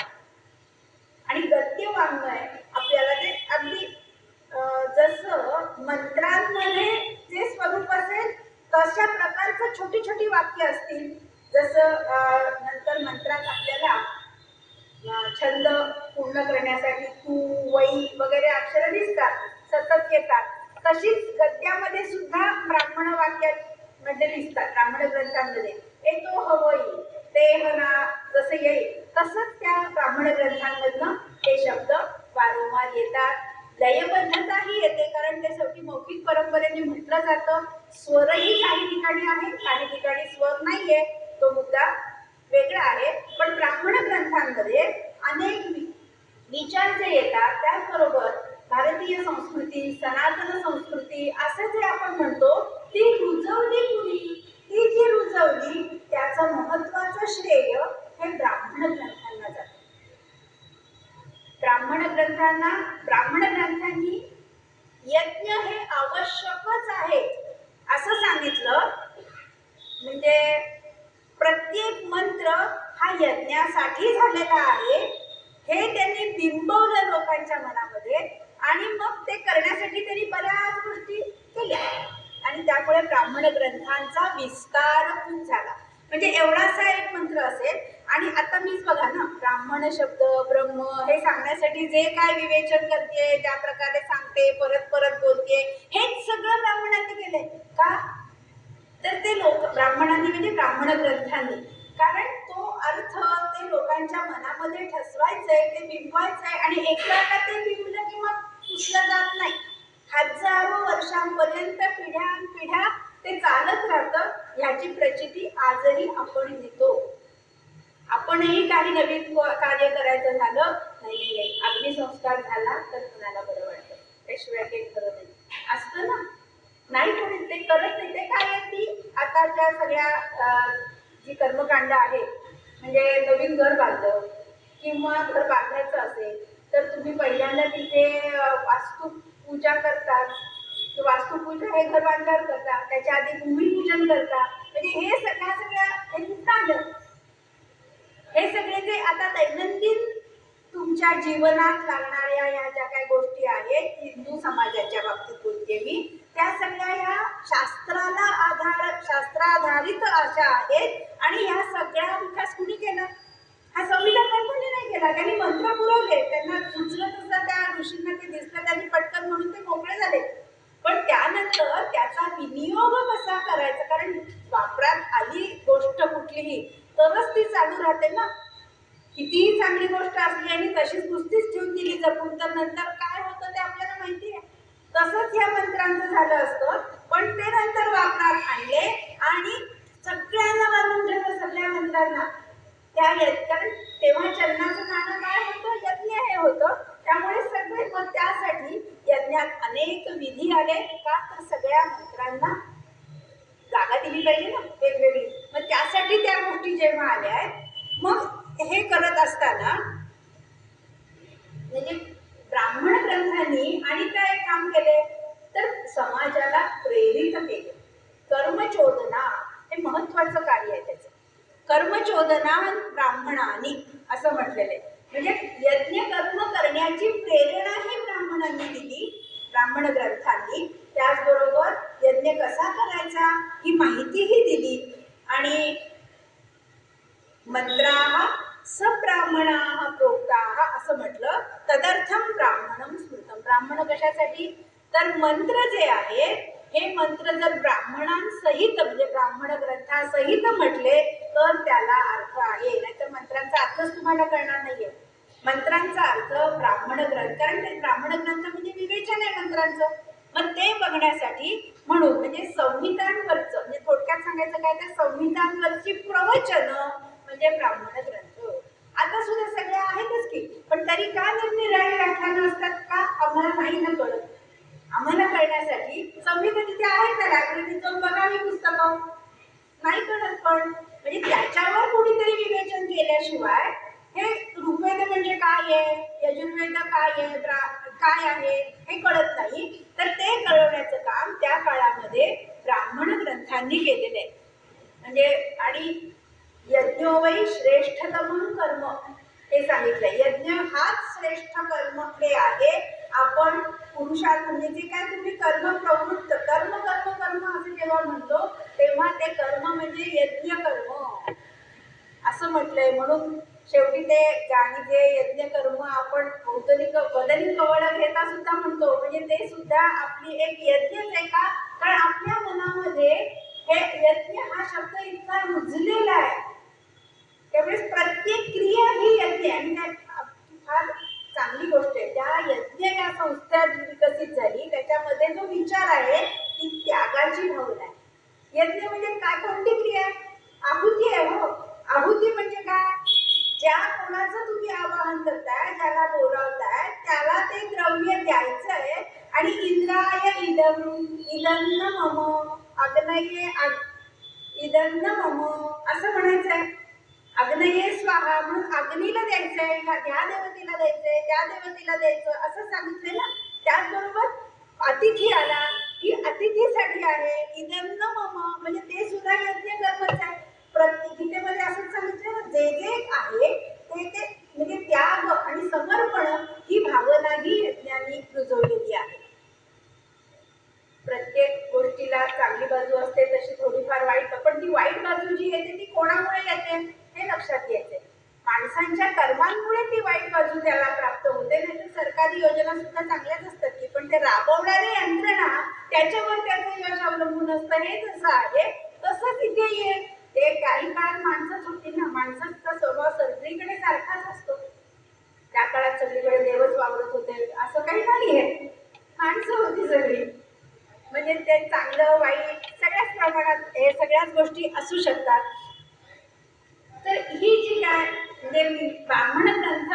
आणि गद्य वाङ्मय आपल्याला ते अगदी जसं मंत्रांमध्ये जे स्वरूप असेल तशा प्रकारचं छोटी छोटी वाक्य असतील. जसं नंतर मंत्रात आपल्याला छंद पूर्ण करण्यासाठी तू, वै वगैरे अक्षरं दिसतात, सतत येतात. तशीच गद्यामध्ये सुद्धा ब्राह्मण वाक्यात मध्ये दिसतात. ब्राह्मण ग्रंथांमध्ये तो हवई, ते हना जसं येईल तसंच त्या ब्राह्मण ग्रंथांमधनं हे शब्द वारंवार येतात. लयबद्धताही येते, कारण ते शेवटी मौखिक परंपरेने म्हटलं जातं. स्वरही काही ठिकाणी आहे, काही ठिकाणी स्वर नाहीये, तो मुद्दा वेगळा आहे. पण ब्राह्मण ग्रंथांमध्ये अनेक विचार जे येतात, त्याचबरोबर भारतीय संस्कृती, सनातन संस्कृती असं जे आपण म्हणतो, ती रुजवली कुणी, ती जी रुजवली त्याचं महत्वाचं श्रेय हे ब्राह्मण ग्रंथांना जातं. ब्राह्मण ग्रंथांनी यज्ञ हे आवश्यकच आहे असं सांगितलं. म्हणजे प्रत्येक मंत्र हा यज्ञासाठी झालेला आहे हे त्यांनी बिंबवलं लोकांच्या मनामध्ये. आणि मग ते करण्यासाठी त्यांनी बऱ्याच गोष्टी केल्या आणि त्यामुळे ब्राह्मण ग्रंथांचा विस्तार खूप झाला. म्हणजे एवढासा एक मंत्र असेल आणि आता मीच बघा ना, ब्राह्मण शब्द ब्रह्म हे सांगण्यासाठी जे काय विवेचन करते, त्या प्रकारे सांगते, परत परत बोलते, हेच सगळं ब्राह्मणांनी केलंय का? तर ते ते लोक ब्राह्मणांनी म्हणजे ब्राह्मण ग्रंथांनी, कारण तो अर्थ ते लोकांच्या मनामध्ये ठसवायचंय, ते बिंबवायचंय आणि एकदा ते बिंबलं की मग पुसलं जात नाही. हजारो वर्षांपर्यंत पिढ्या ते चालत राहतं. ह्याची प्रचिती आजही आपण घेतो. आपणही काही नवीन कार्य करायचं झालं, नाही अग्निसंस्कार झाला तर कुणाला बरं वाटतं, त्याशिवाय काही खरं नाही असतं ना. नाही कोणी ते करत नाही. ते काय आहे, ती आताच्या सगळ्या जी कर्मकांड आहे, म्हणजे नवीन घर बांधलं किंवा घर बांधायचं असेल तर तुम्ही पहिल्यांदा तिथे वास्तुपूजा करतात. वास्तुपूजा हे घर बांधल्यावर करता, त्याच्या आधी भूमिपूजन करता. म्हणजे हे सगळ्या हे सगळे जे आता दैनंदिन तुमच्या जीवनात लागणाऱ्या या ज्या काही गोष्टी आहेत, हिंदू समाजाच्या बाबतीत बोलते मी, त्या सगळ्या या शास्त्राधारित अशा आहेत. आणि ह्या सगळ्या विकास कुणी केला? हा संविधान कोणी नाही केला. त्यांनी मंत्र पुरवले, त्यांना सुचलं तसं त्या ऋषींना ते दिसलं, त्यांनी पटकन म्हणून ते मोकळे झाले. पण त्यानंतर त्याचा विनियोग कसा करायचा, कारण वापरात आली गोष्ट कुठलीही तरच ती चालू राहते ना. कितीही चांगली गोष्ट असली आणि तशीच नुसतीच ठेवून दिली जपून, तर नंतर काय होतं ते आपल्याला माहिती आहे. तसंच या मंत्रांचं झालं असतं. पण ते नंतर वापरात आणले आणि सगळ्यांना बांधून ठेवलं, सगळ्या मंत्रांना त्या कारण तेव्हा चरणाचं नाणं काय होतं, यज्ञ हे होतं. त्यामुळे सगळे मग त्यासाठी यज्ञात अनेक विधी आले का, तर सगळ्या मंत्रांना जागा दिली पाहिजे ना वेगवेगळी. मग त्यासाठी त्या गोष्टी जेव्हा आल्या आहेत, मग हे करत असताना म्हणजे ब्राह्मण ग्रंथांनी आणि काय काम केले, तर समाजाला प्रेरित केले. कर्मचोदना हे महत्वाचं कार्य आहे त्याचं. कर्मचोदना ब्राह्मणांनी असं म्हटलेलं आहे. म्हणजे यज्ञ कर्म करण्याची प्रेरणा ही ब्राह्मणांनी दिली, ब्राह्मण ग्रंथांनी. त्याचबरोबर यज्ञ कसा करायचा ही माहितीही दिली. आणि मंत्राः सब्राह्मणाः प्रोक्ताः असं म्हटलं. तदर्थम ब्राह्मणं स्मृतम. ब्राह्मण कशासाठी, तर मंत्र जे आहे हे मंत्र जर ब्राह्मणांसहित म्हणजे ब्राह्मण ग्रंथासहित म्हटले तर त्याला अर्थ आहे. नाहीतर मंत्रांचा अर्थच तुम्हाला कळणार नाहीये. मंत्रांचा अर्थ ब्राह्मण ग्रंथ, कारण ते ब्राह्मण ग्रंथ म्हणजे विवेचन आहे मंत्रांचं. मग ते बघण्यासाठी म्हणून म्हणजे संहितांवरचं, म्हणजे थोडक्यात सांगायचं काय, तर संहितांवरची प्रवचन म्हणजे ब्राह्मण ग्रंथ. आता सुद्धा सगळे आहेतच की, पण तरी का निरनिराळी व्याख्यानं असतात का आम्हाला नाही ना कळत. आम्हाला कळण्यासाठी संहिता तिथे आहेत ना, लायब्ररीत जाऊन बघावी पुस्तकं, नाही कळत. पण म्हणजे त्याच्यावर कोणीतरी विवेचन केल्याशिवाय हे ऋग्वेद म्हणजे काय आहे, यजुर्वेद काय आहे, काय आहे हे कळत नाही. तर ते कळवण्याचं काम त्या काळामध्ये ब्राह्मण ग्रंथांनी केलेलं आहे. म्हणजे आणि यज्ञो वै श्रेष्ठतम कर्म हे सांगितलंय. यज्ञ हाच श्रेष्ठ कर्म हे आहे. आपण पुरुषार्थ म्हणजे जे काय तुम्ही कर्म प्रवृत्त कर्म असं जेव्हा म्हणतो तेव्हा ते कर्म म्हणजे यज्ञ कर्म असं म्हटलंय. म्हणून शेवटी ते गाणी जे यज्ञ कर्म आपण बदली कवळ घेता सुद्धा म्हणतो, म्हणजे ते सुद्धा आपली एक यज्ञच आहे. का, कारण आपल्या मनामध्ये हे यज्ञ हा शब्द इतका रुजलेला आहे. त्यामुळे प्रत्येक क्रिया ही यज्ञ, आणि फार चांगली गोष्ट आहे. त्या यज्ञ या संस्था विकसित झाली, त्याच्यामध्ये जो विचार आहे ती त्यागाची भावना आहे. यज्ञ म्हणजे काय, कोणती क्रिया, आहुती आहे. हो, आहुती म्हणजे काय, ज्या कोणाचं तुम्ही आवाहन करताय, ज्याला बोलावताय त्याला ते द्रव्य द्यायचं आहे. आणि इंद्राय इदन्न मम अग्नये इदन्न मम असं म्हणायचं आहे. अग्नये स्वाहा म्हणून अग्नीला द्यायचंय, ह्या देवतेला द्यायचंय, त्या देवतेला द्यायचं असं सांगितलंय ना. त्याचबरोबर अतिथी आला की अतिथीसाठी आहे, इदन्न मम म्हणजे ते सुद्धा यज्ञ कर्मच आहे. प्रत्येक गीतेमध्ये असंच सांगितलं ना, जे जे आहे ते म्हणजे त्याग आणि समर्पण ही भावना ही यज्ञांनी रुजवलेली आहे. प्रत्येक गोष्टीला चांगली बाजू असते, तशी थोडीफार वाईट, पण ती वाईट बाजू जी येते ती कोणामुळे येते हे लक्षात घ्यायचे. माणसांच्या कर्मांमुळे ती वाईट बाजू त्याला प्राप्त होते. नाही तर सरकारी योजना सुद्धा चांगल्याच असतात की, पण ते राबवणारी यंत्रणा त्याच्यावर त्याचं यश अवलंबून असतं. हे जसं आहे तसंच इथे ये, ते काही काळात माणसंच होती ना, माणसाचा स्वभाव सगळीकडे सारखाच असतो. त्या काळात सगळीकडे देवच वावरत होते असं काही नाहीये, माणसं होती सगळी. म्हणजे ते चांगलं वाईट सगळ्याच प्रमाणात हे सगळ्याच गोष्टी असू शकतात. तर ही जी काय म्हणजे ब्राह्मण ग्रंथ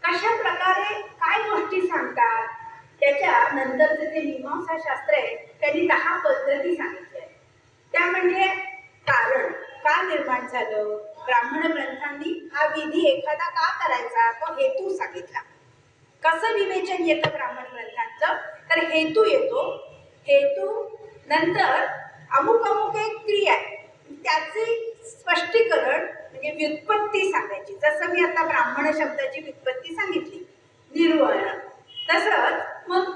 कशा प्रकारे काय गोष्टी सांगतात, त्याच्या नंतरचे जे मीमांसा शास्त्र आहे त्यांनी 10 पद्धती सांगितल्या. त्या म्हणजे कारण का निर्माण झालं, ब्राह्मण ग्रंथांनी हा विधी एखादा का करायचा तो हेतू सांगितला. कसं विवेचन येतं ब्राह्मण ग्रंथांचं, तर हेतू येतो. हेतू नंतर अमुक अमुक एक क्रिया आहे त्याचे स्पष्टीकरण म्हणजे व्युत्पत्ती सांगायची. जसं मी आता ब्राह्मण शब्दाची व्युत्पत्ती सांगितली, निर्वर्ण. तसंच मग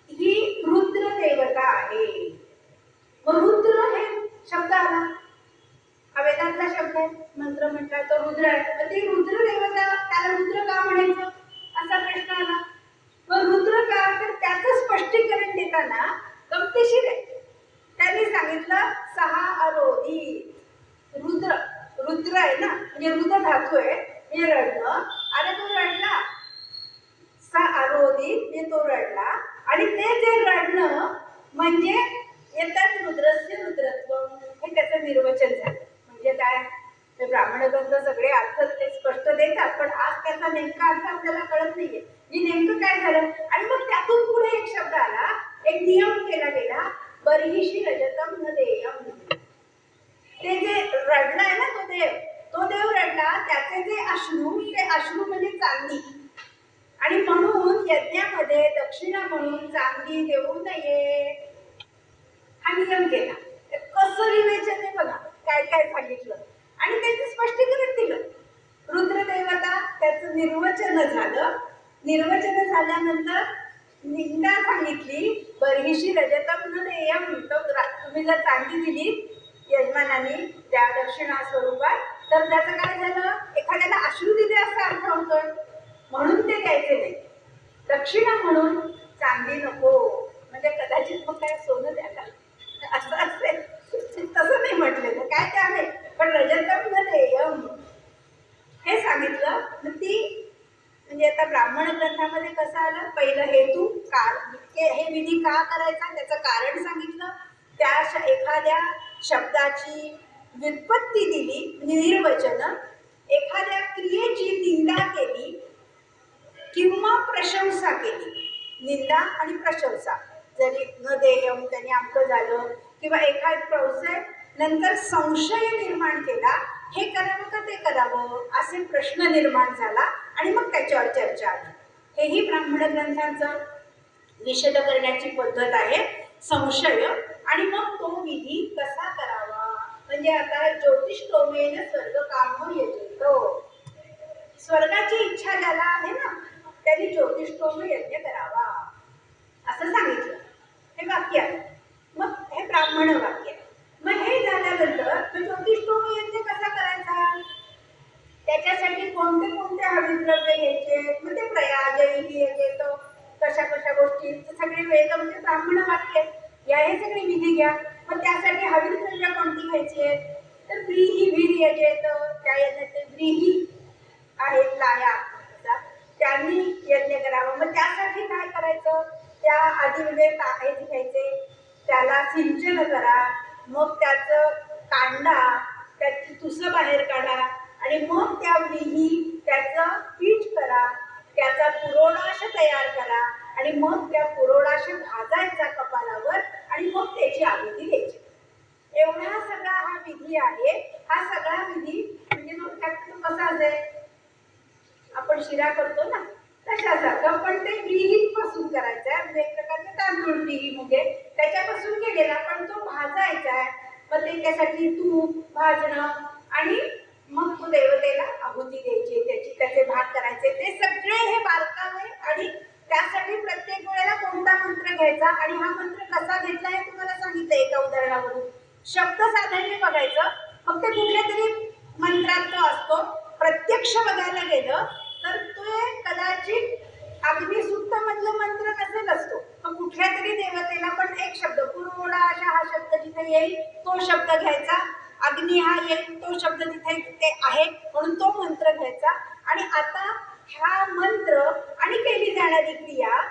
ही रुद्र देवता आहे. मग रुद्र हे शब्द आला, हा वेदांतला शब्द आहे, मंत्र म्हटला तो रुद्र आहे. तर ती रुद्र देवता, त्याला रुद्र का म्हणायचं असा प्रश्न आला. मग रुद्र का, तर त्याचं स्पष्टीकरण देताना गमतीशीर आहे. त्यांनी सांगितलं 6 अरोधी. रुद्र, रुद्र आहे ना, म्हणजे रुद्र धातू आहे, म्हणजे रडणं. आणि तो रडला, 6 अरोधी म्हणजे तो रडला. आणि ते जे रडणं म्हणजे येतात रुद्रस्य रुद्रत्व, हे त्याचं निर्वचन झालं. म्हणजे काय, ते ब्राह्मण ग्रंथ सगळे अर्थ ते स्पष्ट देतात, पण आज त्याचा नेमका अर्थ आपल्याला कळत नाहीये की नेमकं काय झालं. आणि मग त्यातून पुढे एक शब्द आला, एक नियम केला गेला, बर्हिषि रजतम न देयम. ते जे रडलाय ना तो देव रडला, त्याचे जे अश्रू, ते अश्रू म्हणजे चांदी. आणि म्हणून यज्ञामध्ये दक्षिणा म्हणून चांदी देऊ नये हा नियम केला. कसं विवेचन आहे बघा, काय काय सांगितलं आणि त्याचं स्पष्टीकरण दिलं. रुद्रदेवता त्याचं निर्वचन झालं. निर्वचन झाल्यानंतर निंदा सांगितली, बर्हिषि रजतम न देयम. तुम्ही जर चांदी दिली यजमानाने त्या दक्षिणा स्वरूपात, तर त्याचं काय झालं, एखाद्याला अश्रू दिले असा अर्थ होतोय, म्हणून ते द्यायचे नाही. दक्षिणा म्हणून चांदी नको, म्हणजे कदाचित मग काय सोनं द्यायला असं असेल, तसं नाही म्हटलेलं काय त्याने, पण रजतम न देयम हे सांगितलं. ती म्हणजे आता ब्राह्मण ग्रंथामध्ये कसं आलं, पहिलं हेतू हे विधी का करायचा त्याचं कारण सांगितलं. त्या एखाद्या शब्दाची व्युत्पत्ती दिली, निर्वचन. एखाद्या क्रियेची निंदा केली किंवा प्रशंसा केली. निंदा आणि प्रशंसा, जरी न देयम त्याने आमचं झालं, किंवा एखाद प्रौसय नंतर संशय निर्माण केला, हे करावं का ते करावं असे प्रश्न निर्माण झाला आणि मग त्याच्यावर चर्चा आली. हेही ब्राह्मण ग्रंथांचं विशद करण्याची पद्धत आहे, संशय. आणि मग तो विधी कसा करावा, म्हणजे आता ज्योतिषोमेन स्वर्ग कामो यजेतो, स्वर्गाची इच्छा ज्याला आहे ना त्यांनी ज्योतिषोम यज्ञ करावा असं सांगितलं. हे वाक्य आहे. मग हे ब्राह्मण वाक्य. मग हे झाल्यानंतर ज्योतिषोम यज्ञ कसा करायचा, त्याच्यासाठी कोणते कोणते हविद्रव्य घ्यायचे, मग ते प्रयाजही येतो, कशा कशा गोष्टी सगळे वेद म्हणजे ब्राह्मण वाक्य या, हे सगळे विधी घ्या. मग त्यासाठी हविद्रव्य कोणती घ्यायची, तर व्रीही वीर येतं, त्या यज्ञाचे व्रीही आहेत लाया, त्यांनी यज्ञ करावा. मग त्यासाठी काय करायचं, त्या आधी म्हणजे टाकायचे घ्यायचे, त्याला सिंचन करा, मग त्याचं कांडा, त्याची तुसं बाहेर काढा, आणि मग त्या व्रीही त्याचं पीठ करा, त्याचा पुरोडाश तयार करा, आणि मग त्या पुरोडाश भाजायचा कपालावर, आणि मग त्याची आहुती द्यायची. एवढा सगळा हा विधी आहे. हा सगळा विधी म्हणजे कसा असेल, आपण शिरा करतो ना तशासारखं, पण ते व्रीही पासून करायचं आहे. म्हणजे एक प्रकारचे तांदूळ व्रीही म्हणजे त्याच्यापासून केलेला, पण तो भाजायचा आहे. मग त्याच्यासाठी तूप भाजणं, आणि मग तो देवतेला आहुती द्यायची, त्याचे भाग करायचे, ते सगळे हे बारकावे. आणि त्यासाठी प्रत्येक वेळेला कोणता मंत्र घ्यायचा, आणि हा मंत्र कसा घेतला हे तुम्हाला सांगितलं एका उदाहरणावरून. शब्द साधारण बघायचं, मग ते कुठल्या तरी मंत्रात तो असतो. प्रत्यक्ष बघायला गेलं तर तो कदाचित अग्निसूक्त मधलं मंत्र नसेल असतो, मग कुठल्या तरी देवतेला पण एक शब्द पुरोडा अशा हा शब्द जिथे येईल तो शब्द घ्यायचा, अग्नी हा येईल तो शब्द तिथे ते आहे म्हणून तो मंत्र घ्यायचा. आणि आता हा मंत्र आणि केली जाणारी क्रिया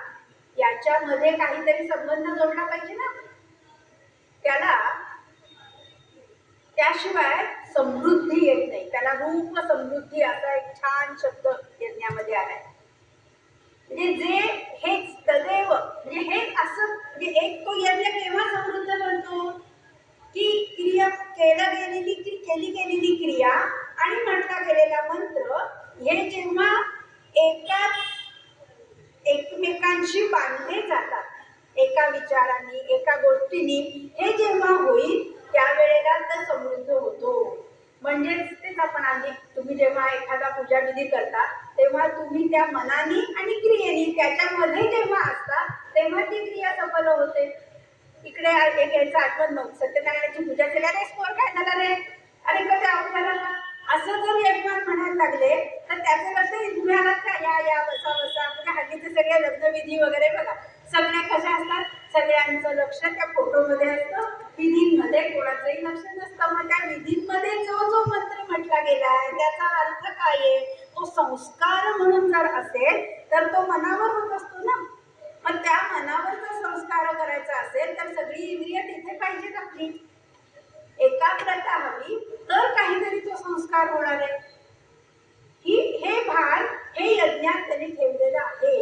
याच्यामध्ये काहीतरी संबंध जोडला पाहिजे ना. त्याला त्याशिवाय समृद्धी येत नाही. त्याला रूप समृद्धी असा एक छान शब्द यज्ञामध्ये आलाय. म्हणजे जे हेच तदेव म्हणजे हे असं म्हणजे एक तो यज्ञ केव्हा समृद्ध बनतो की क्रिया केली गेलेली क्रिया आणि म्हटला गेलेला मंत्र हे जेव्हा एकाच एकमेकांशी बांधले जातात, एका विचारांनी एका गोष्टींनी, हे जेव्हा होईल त्यावेळेला तर समृद्ध होतो. म्हणजेच तेच आपण आधी तुम्ही जेव्हा एखादा पूजा विधी करता तेव्हा तुम्ही त्या मनानी आणि क्रियेनी त्याच्यामध्ये जेव्हा असता तेव्हा ती क्रिया सफल होते. इकडे एक यायचं आठवण नव्हतं, सत्यनारायणाची पूजा केल्याने स्कोर काय झाला रे, अरे कधी अवघाला असं जर यजमान म्हणायला लागले तर त्याचं लक्ष तुम्हाला का या बसा बसा. म्हणजे हल्लीचे सगळे लग्नविधी वगैरे बघा सगळे कशा असतात, सगळ्यांचं लक्ष त्या फोटोमध्ये असतं, विधींमध्ये कोणाचंही लक्ष नसतं. मग त्या विधींमध्ये जो मंत्र म्हटला गेलाय त्याचा अर्थ काय आहे, तो संस्कार म्हणून जर असेल तर तो मनावर होत असतो ना. मग त्या मनावर जर संस्कार करायचा असेल तर सगळी इंद्रिय तिथे पाहिजेत आपली, एकाग्रता हवी तर काहीतरी तो संस्कार होणार आहे. हे भाग हे यज्ञात त्यांनी ठेवलेलं आहे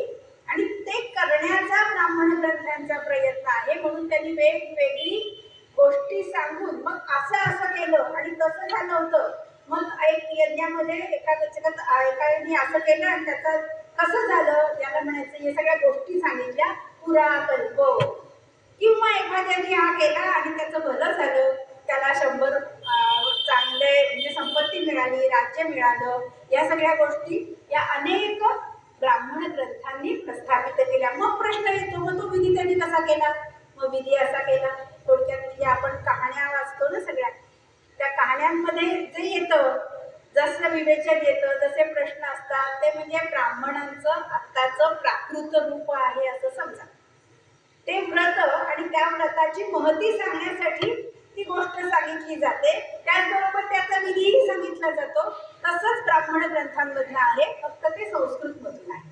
आणि ते करण्याचा ब्राह्मण ग्रंथांचा प्रयत्न आहे. म्हणून त्यांनी वेगवेगळी गोष्टी सांगून मग असं केलं आणि तसं झालं होतं. मग एक यज्ञामध्ये एकाने असं केलं आणि त्याचं कसं झालं याला म्हणायचं, या सगळ्या गोष्टी सांगितल्या पुराकल्प. किंवा एखाद्याने हा केला आणि त्याचं भलं झालं, त्याला 100 चांगले म्हणजे संपत्ती मिळाली, राज्य मिळालं, या सगळ्या गोष्टी या अनेक ब्राह्मण ग्रंथांनी प्रस्थापित केल्या. मग प्रश्न येतो मग तो विधी त्यांनी कसा केला. मग विधी असा केला थोडक्यात म्हणजे आपण कहाण्या वाचतो ना सगळ्या, त्या कहाण्यांमध्ये जे येतं जसं विवेचन येतं जसे प्रश्न असतात ते म्हणजे ब्राह्मणांचं आत्ताचं प्राकृत रूप आहे असं समजा. ते व्रत आणि त्या व्रताची महती सांगण्यासाठी ती गोष्ट सांगितली जाते, त्याचबरोबर त्याचा विधीही सांगितला जातो. तसंच ब्राह्मण ग्रंथांमधलं आहे, फक्त ते संस्कृतमधून आहे.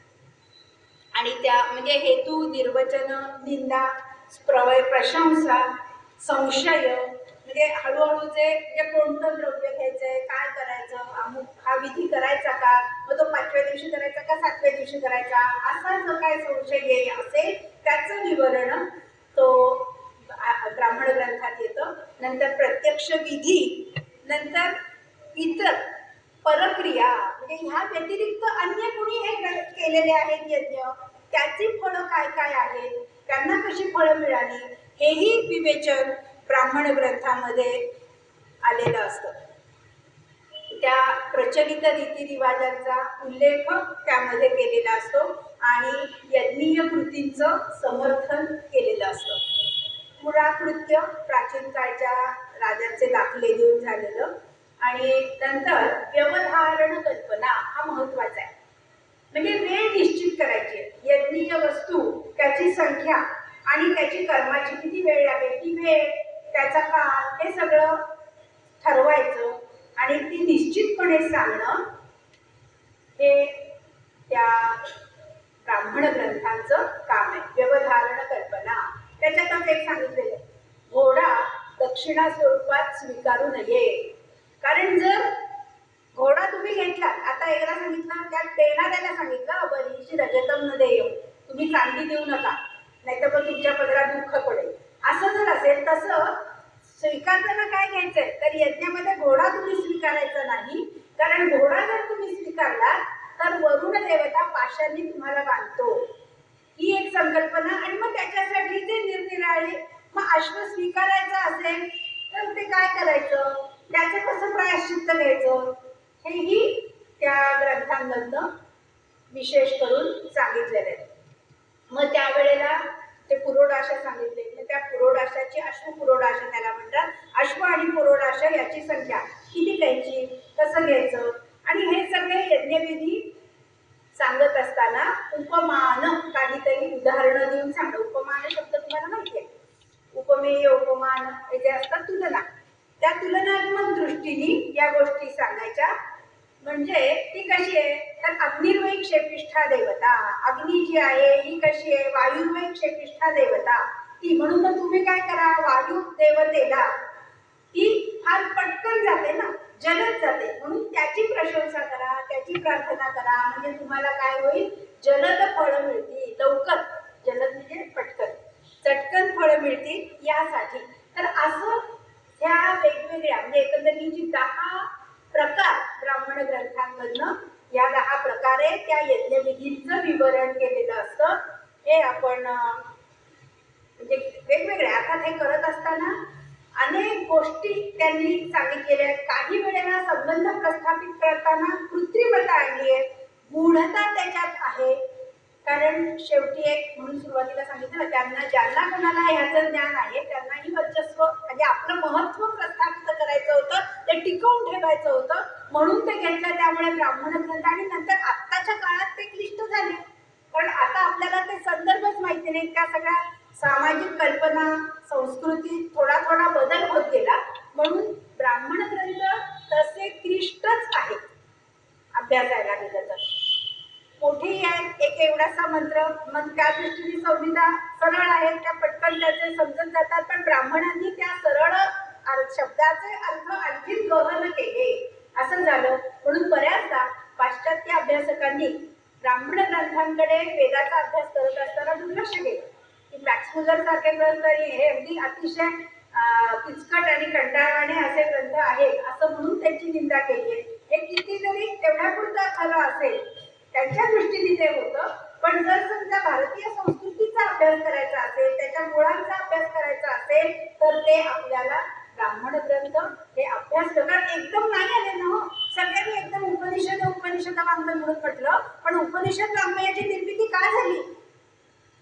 आणि त्या म्हणजे हेतू, निर्वचन, निंदा, प्रशंसा, संशय म्हणजे हळूहळू जे म्हणजे कोणतं द्रव्य घ्यायचंय, काय करायचं, अमुक हा विधी करायचा का, मग तो 5व्या दिवशी करायचा का 7व्या दिवशी करायचा, असा जो काय संशय असेल त्याचं विवरण तो ब्राह्मण ग्रंथात येतं. नंतर प्रत्यक्ष विधी, नंतर इतर परक्रिया म्हणजे ह्या व्यतिरिक्त अन्य कुणी हे केलेले आहेत यज्ञ, त्याची फळं काय काय आहेत, त्यांना कशी फळं मिळाली, हेही विवेचन ब्राह्मण ग्रंथामध्ये आलेलं असतं. त्या प्रचलित रीतिरिवाजांचा उल्लेख त्यामध्ये केलेला असतो आणि यज्ञीय कृतींचं समर्थन केलेलं असतं. पुराकृत्य प्राचीन काळच्या राजांचे दाखले देऊन झालेलं. आणि नंतर व्यवधारण कल्पना हा महत्वाचा आहे. म्हणजे वेळ निश्चित करायची, यज्ञीय वस्तू त्याची संख्या आणि त्याची कर्माची किती वेळ लागेल, ती वेळ त्याचा काळ हे सगळं ठरवायचं आणि ती निश्चितपणे सांगणं हे त्या ब्राह्मण ग्रंथांचं काम आहे. व्यवधारण कल्पना त्याच्यातच एक सांगितलेलं, घोडा दक्षिणा स्वरूपात स्वीकारू नये. कारण जर घोडा तुम्ही घेतला, आता एकदा सांगितलं त्यात देणाऱ्याला सांगितलं बरीशी रजतम न देय, तुम्ही चांदी देऊ नका नाहीतर मग तुमच्या पदरात दुःख पडेल. असं जर असेल तसं स्वीकारताना काय घ्यायचंय तर यज्ञामध्ये घोडा तुम्ही स्वीकारायचा नाही. कारण घोडा जर तुम्ही स्वीकारला तर वरुण देवता पाशांनी तुम्हाला बांधतो, ही एक संकल्पना. आणि मग त्याच्यासाठी ते निरनिराळे, मग अश्व स्वीकारायचं असेल तर ते काय करायचं, त्याचं कसं प्रायश्चित्त घ्यायचं, हेही त्या ग्रंथांमधनं विशेष करून सांगितलेलं आहे. मग त्यावेळेला ते पुरोडाशा सांगितले, मग त्या पुरोडाशाची अश्वपुरोडाशा त्याला म्हणतात. अश्व आणि पुरोडाशा याची संख्या किती घ्यायची, कसं घ्यायचं, आणि हे सगळे यज्ञविधी सांगत असताना उपमान काहीतरी उदाहरणं देऊन सांगणं. उपमान शब्द तुम्हाला माहिती आहे, उपमेय उपमान हे जे असतात तुलना, त्या तुलनात्मक दृष्टीने या गोष्टी सांगायच्या. म्हणजे ती कशी आहे तर अग्निर्वयी क्षेपिष्ठा देवता, अग्नी जी आहे ही कशी आहे वायुर्वयी क्षेपिष्ठा देवता ती. म्हणून मग तुम्ही काय करा, वायू देवतेला ती फार पटकन जाते ना, जलद जाते, म्हणून त्याची प्रशंसा करा, त्याची प्रार्थना करा, म्हणजे तुम्हाला काय होईल, जलद फळं मिळतील लवकर. जलद म्हणजे पटकन, चटकन फळं मिळतील यासाठी. तर असं ह्या वेगवेगळ्या म्हणजे एकंदरीत जी 10 प्रकार ब्राह्मण ग्रंथांमधनं, या 10 प्रकारे त्या यज्ञविधींचं विवरण केलेलं असतं. हे आपण म्हणजे वेगवेगळ्या अर्थात हे करत असताना अनेक गोष्टी त्यांनी सांगितलेल्या आहेत. काही वेळेला संबंध प्रस्थापित करताना कृत्रिमता आणली आहे, गूढता त्याच्यात आहे. कारण शेवटी एक म्हणून सुरुवातीला सांगितलं, त्यांना ज्यांना कोणाला ह्याचं ज्ञान आहे त्यांनाही वर्चस्व म्हणजे आपलं महत्त्व प्रस्थापित करायचं होतं, ते टिकवून ठेवायचं होतं, म्हणून ते घेतलं. त्यामुळे ब्राह्मण ग्रंथ आणि नंतर आत्ताच्या काळात ते क्लिष्ट झाले, कारण आता आपल्याला ते संदर्भच माहिती नाही. त्या सगळ्या सामाजिक कल्पना संस्कृतीत थोडा थोडा बदल होत गेला, म्हणून ब्राह्मण ग्रंथ तसे क्लिष्टच आहेत अभ्यासायला गेलं तर. मोठेही आहेत, एक एवढासा मंत्र, मग त्या दृष्टीने संहिता सरळ आहेत, त्या पटकन त्याचे समजत जातात. पण ब्राह्मणांनी त्या सरळ शब्दाचे अर्थ आणखी गहन केले, असं झालं. म्हणून बऱ्याचदा पाश्चात्य अभ्यासकांनी ब्राह्मण ग्रंथांकडे वेदाचा अभ्यास करत असताना दुर्लक्ष केलं, की मॅक्स मुलर सारखे ग्रंथ हे अगदी अतिशय किचकट आणि कंटाळवाणे असे ग्रंथ आहेत असं म्हणून त्यांची निंदा केली आहे. हे कितीतरी तेवढ्यापुरतं खरं असेल, त्यांच्या दृष्टीने ते होतं. पण जर समजा भारतीय संस्कृतीचा अभ्यास करायचा असेल, त्याच्या मुळांचा अभ्यास करायचा असेल, तर ते आपल्याला ब्राह्मण ग्रंथ हे अभ्यास कारण एकदम नाही आले ना. हो, सगळ्यांनी एकदम उपनिषद वाङ्मय म्हणून म्हटलं, पण उपनिषद वाङ्मयाची निर्मिती का झाली?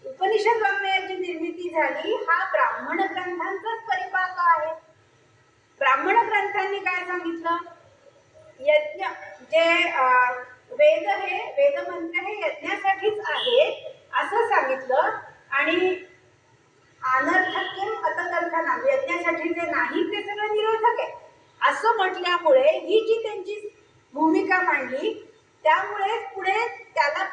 उपनिषद वाङ्मयाची निर्मिती झाली हा ब्राह्मण ग्रंथांचाच परिपाक आहे. ब्राह्मण ग्रंथांनी काय सांगितलं, यज्ञ जे वेद हे वेदमंत्र हे यज्ञासाठीच आहे असं सांगितलं. आणि अनर्थक्यम अतदर्थनाम, यज्ञासाठी जे नाही ते सगळं निरर्थक आहे असं म्हटल्यामुळे ही जी त्यांची भूमिका मांडली, त्यामुळे पुढे त्याला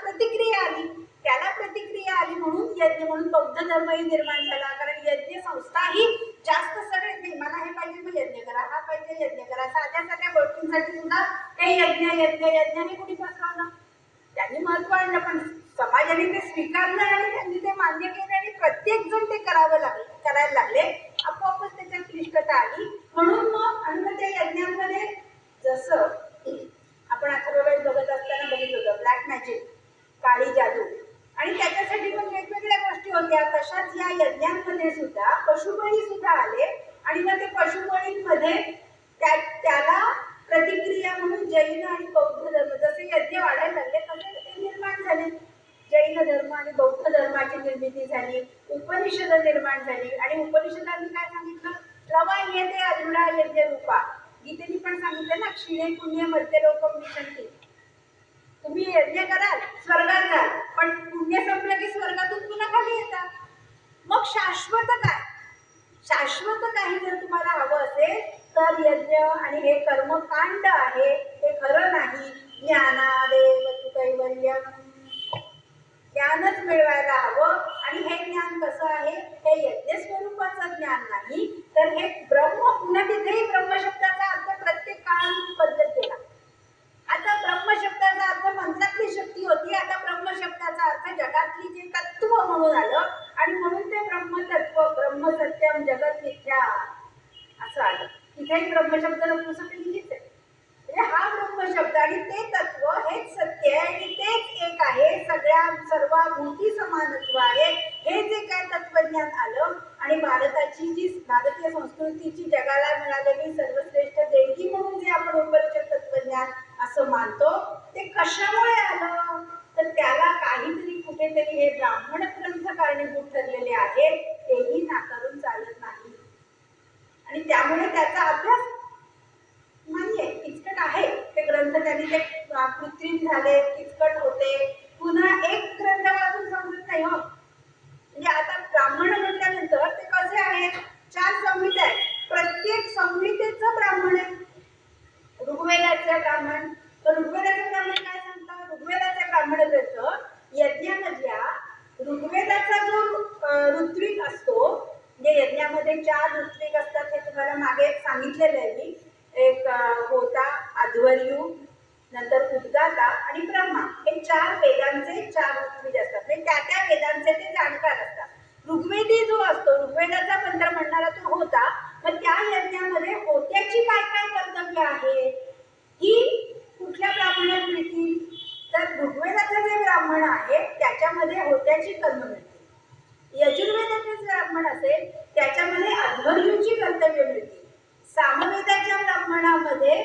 प्रतिक्रिया आली म्हणून यज्ञ म्हणून बौद्ध धर्मही निर्माण झाला. कारण यज्ञ संस्था ही जास्त सगळे नाही, मला हे पाहिजे मग यज्ञ करा, हा पाहिजे यज्ञ करा, साध्या गोष्टींसाठी सुद्धा हे यज्ञ हे कुणी पसरवलं, त्यांनी महत्व आणलं. पण समाजाने ते स्वीकारलं आणि त्यांनी ते मान्य केलं आणि प्रत्येक जण ते करायला लागले. आपोआपच त्याच्यात क्लिष्टता आली. म्हणून मग त्या यज्ञांमध्ये जसं आपण अथर्ववेद बघत असताना बघितलं होतं ब्लॅक मॅजिक, काळी जादू, आणि त्याच्यासाठी पण वेगवेगळ्या गोष्टी होत्या. तशाच या यज्ञांमध्ये सुद्धा पशुबळी सुद्धा आले. आणि मग ते पशुबळींमध्ये त्याला प्रतिक्रिया म्हणून जैन आणि बौद्ध धर्म, जसे यज्ञ वाढायला लागले तसे ते निर्माण झाले. जैन धर्म आणि बौद्ध धर्माची निर्मिती झाली, उपनिषद निर्माण झाली. आणि उपनिषदांनी काय सांगितलं, रवा येते अधुरा यज्ञ रूपा. गीतेने पण सांगितलं ना, क्षीणे पुण्य मर्त्य लोकम विशंती, तुम्ही यज्ञ कराल स्वर्गात जाल, पण पुण्य संपलं की स्वर्गातून पुन्हा खाली येतात. मग शाश्वत काही जर तुम्हाला हवं असेल तर यज्ञ आणि हे कर्मकांड आहे हे खरं नाही. ज्ञानादेव तु कैवल्यम, ज्ञानच मिळवायला हवं. आणि हे ज्ञान कसं आहे, हे यज्ञ स्वरूपाचं ज्ञान नाही, तर हे ब्रह्म. पुन्हा तिथेही ब्रह्मशब्दाचा अर्थ प्रत्येक काळानुसार बदलत गेला. आता ब्रह्मशब्दाचा अर्थ मंत्रातली शक्ती होती, आता ब्रह्मशब्दाचा अर्थ जगातली जे तत्व म्हणून आलं. आणि म्हणून ते ब्रह्मतत्व, ब्रह्मसत्यम जगत मिथ्या असं आलं. तिथेही ब्रह्मशब्द नपुंसकलिंगीच आहे. म्हणजे हा ब्रह्मशब्द आणि ते तत्व हेच सत्य आहे आणि तेच एक आहे, सर्वाभूती समानत्व आहे. हे जे काय तत्वज्ञान आलं आणि भारतीय संस्कृतीची जगाला मिळालेली सर्वश्रेष्ठ देणगी म्हणून जे आपण उपनिषद तत्वज्ञान असं मानतो, ते कशामुळे आलं, तर त्याला काहीतरी कुठेतरी हे ब्राह्मण ग्रंथ कारणीभूत ठरलेले आहेत, तेही नाकारून चालत नाही. आणि त्यामुळे त्याचा अभ्यास मान्य आहे, किचकट आहे ते ग्रंथ, त्यांनी ते कृत्रिम झाले, किचकट होते, पुन्हा एक ग्रंथ वाचून समजत नाही हो. म्हणजे आता ब्राह्मण म्हटल्यानंतर ते कसे आहेत, 4 संहिता आहेत, प्रत्येक संहितेचं ब्राह्मण आहे. ऋग्वेदाचे ब्राह्मण, तर ऋग्वेदाचे ब्राह्मण काय सांगतात, ऋग्वेदाचे ब्राह्मण ग्रंथ यज्ञामधल्या ऋग्वेदाचा जो ऋत्विक असतो, म्हणजे यज्ञामध्ये 4 ऋत्विक असतात, हे तुम्हाला मागे सांगितलेलं आहे मी. एक होता, अध्वर्यू, नंतर उद्गाता आणि ब्रह्मा, हे 4 वेदांचे 4 ऋत्विज असतात. म्हणजे त्या वेदांचे ते जाणकार असतात. ऋग्वेदी जो असतो, ऋग्वेदाचा मंत्र म्हणणारा तो होता, मग त्या यज्ञामध्ये होत्याची काय काय कर्तव्य आहे ही कुठल्या ब्राह्मणात मिळतील, तर ऋग्वेदाचे जे ब्राह्मण आहे त्याच्यामध्ये होत्याची कर्म मिळतील. यजुर्वेदाचे जे ब्राह्मण असेल त्याच्यामध्ये अध्वर्यूची कर्तव्य मिळतील. सामवेदाच्या ब्राह्मणामध्ये